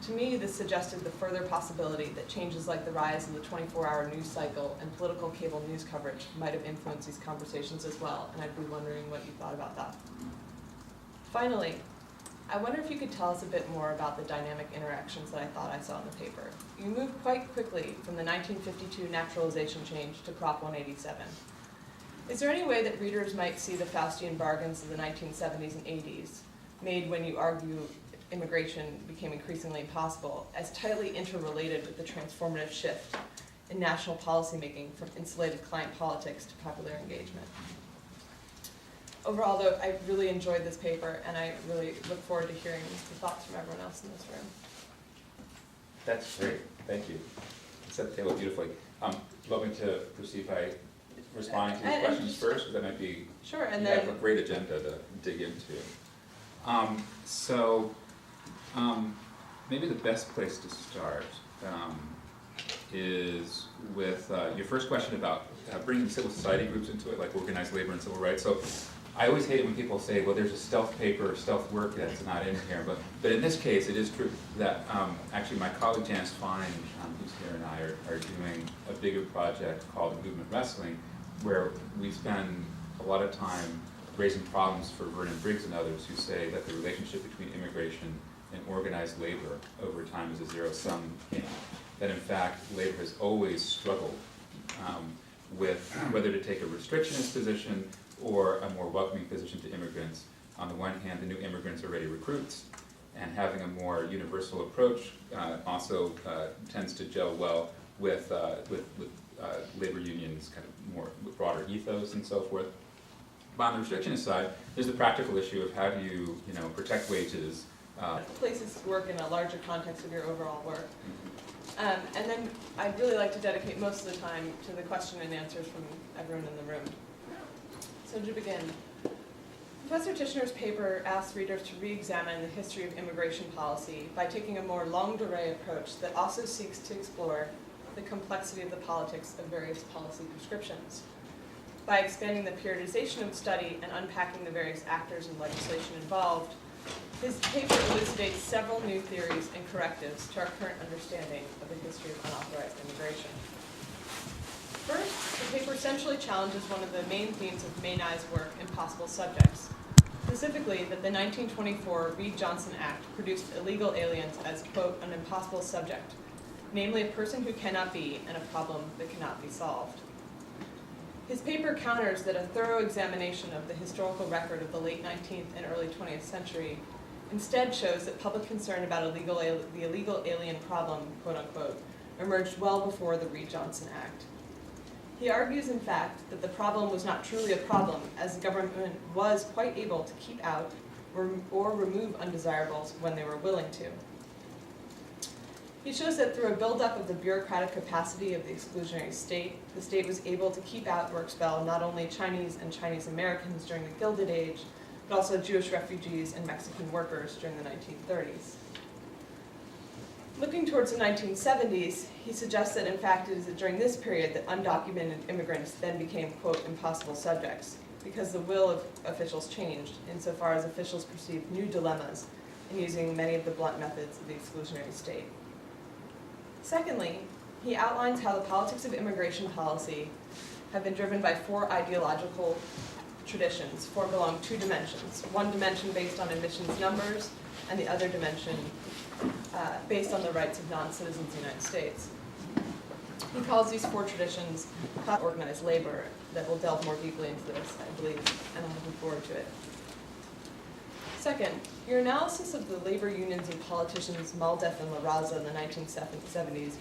To me, this suggested the further possibility that changes like the rise of the 24-hour news cycle and political cable news coverage might have influenced these conversations as well, and I'd be wondering what you thought about that. Finally, I wonder if you could tell us a bit more about the dynamic interactions that I thought I saw in the paper. You moved quite quickly from the 1952 naturalization change to Prop 187. Is there any way that readers might see the Faustian bargains of the 1970s and 80s, made when you argue immigration became increasingly impossible, as tightly interrelated with the transformative shift in national policymaking from insulated client politics to popular engagement? Overall, though, I really enjoyed this paper, and I really look forward to hearing the thoughts from everyone else in this room. That's great, thank you. Set the table beautifully. Love me to proceed by responding to these questions first, because that might be, sure, and you then have a great agenda to dig into. Maybe the best place to start is with your first question about bringing civil society groups into it, like organized labor and civil rights. So I always hate it when people say, well, there's a stealth paper or stealth work that's not in here, but in this case, it is true that actually my colleague Janice Fine, who's here, and I are doing a bigger project called Movement Wrestling, where we spend a lot of time raising problems for Vernon Briggs and others who say that the relationship between immigration and organized labor over time is a zero-sum game. That in fact, labor has always struggled with whether to take a restrictionist position or a more welcoming position to immigrants. On the one hand, the new immigrants are ready recruits, and having a more universal approach also tends to gel well with labor unions' kind of more broader ethos and so forth. But on the restrictionist side, there's the practical issue of how do you protect wages. Places to work in a larger context of your overall work. And then I'd really like to dedicate most of the time to the question and answers from everyone in the room. So to begin, Professor Tichenor's paper asks readers to re-examine the history of immigration policy by taking a more longue durée approach that also seeks to explore the complexity of the politics of various policy prescriptions. By expanding the periodization of study and unpacking the various actors and legislation involved, his paper elucidates several new theories and correctives to our current understanding of the history of unauthorized immigration. First, the paper essentially challenges one of the main themes of May Nye's work, Impossible Subjects, specifically that the 1924 Reed-Johnson Act produced illegal aliens as, quote, an impossible subject, namely a person who cannot be and a problem that cannot be solved. His paper counters that a thorough examination of the historical record of the late 19th and early 20th century instead shows that public concern about the illegal alien problem, quote unquote, emerged well before the Reed-Johnson Act. He argues, in fact, that the problem was not truly a problem, as the government was quite able to keep out or remove undesirables when they were willing to. He shows that through a buildup of the bureaucratic capacity of the exclusionary state, the state was able to keep out or expel not only Chinese and Chinese Americans during the Gilded Age, but also Jewish refugees and Mexican workers during the 1930s. Looking towards the 1970s, he suggests that in fact it is during this period that undocumented immigrants then became, quote, impossible subjects, because the will of officials changed insofar as officials perceived new dilemmas in using many of the blunt methods of the exclusionary state. Secondly, He outlines how the politics of immigration policy have been driven by 4 ideological traditions formed along 2 dimensions. One dimension based on admissions numbers, and the other dimension based on the rights of non-citizens of the United States. He calls these 4 traditions organized labor that will delve more deeply into this, I believe, and I'm looking forward to it. Second, your analysis of the labor unions and politicians Maldef and La Raza in the 1970s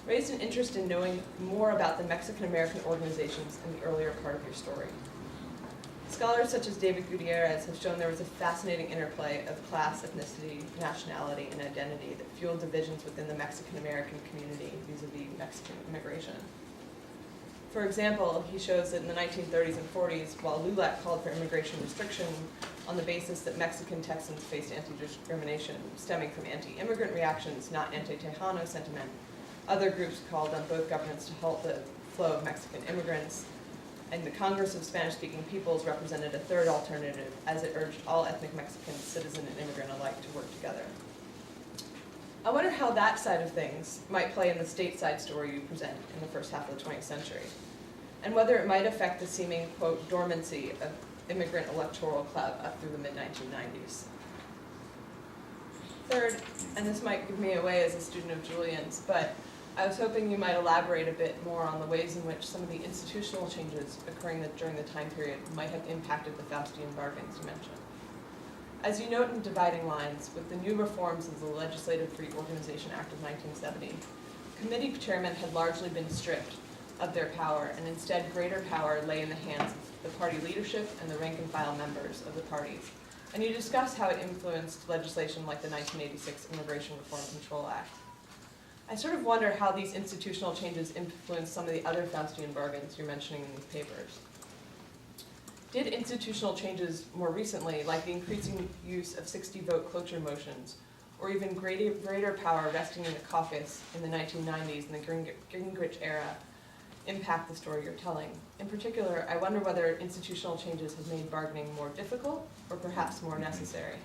raised an interest in knowing more about the Mexican-American organizations in the earlier part of your story. Scholars such as David Gutierrez have shown there was a fascinating interplay of class, ethnicity, nationality, and identity that fueled divisions within the Mexican-American community vis-a-vis Mexican immigration. For example, he shows that in the 1930s and 40s, while LULAC called for immigration restriction on the basis that Mexican Texans faced anti-discrimination stemming from anti-immigrant reactions, not anti-Tejano sentiment, other groups called on both governments to halt the flow of Mexican immigrants, and the Congress of Spanish-speaking Peoples represented a third alternative, as it urged all ethnic Mexicans, citizen and immigrant alike, to work together. I wonder how that side of things might play in the stateside story you present in the first half of the 20th century, and whether it might affect the seeming, quote, dormancy of immigrant electoral clout up through the mid-1990s. Third, and this might give me away as a student of Julian's, but I was hoping you might elaborate a bit more on the ways in which some of the institutional changes occurring during the time period might have impacted the Faustian bargains you mentioned. As you note in Dividing Lines, with the new reforms of the Legislative Free Organization Act of 1970, committee chairmen had largely been stripped of their power, and instead greater power lay in the hands of the party leadership and the rank and file members of the parties. And you discuss how it influenced legislation like the 1986 Immigration Reform Control Act. I sort of wonder how these institutional changes influence some of the other Faustian bargains you're mentioning in these papers. Did institutional changes more recently, like the increasing use of 60-vote cloture motions, or even greater power resting in the caucus in the 1990s and the Gingrich era, impact the story you're telling? In particular, I wonder whether institutional changes have made bargaining more difficult or perhaps more necessary.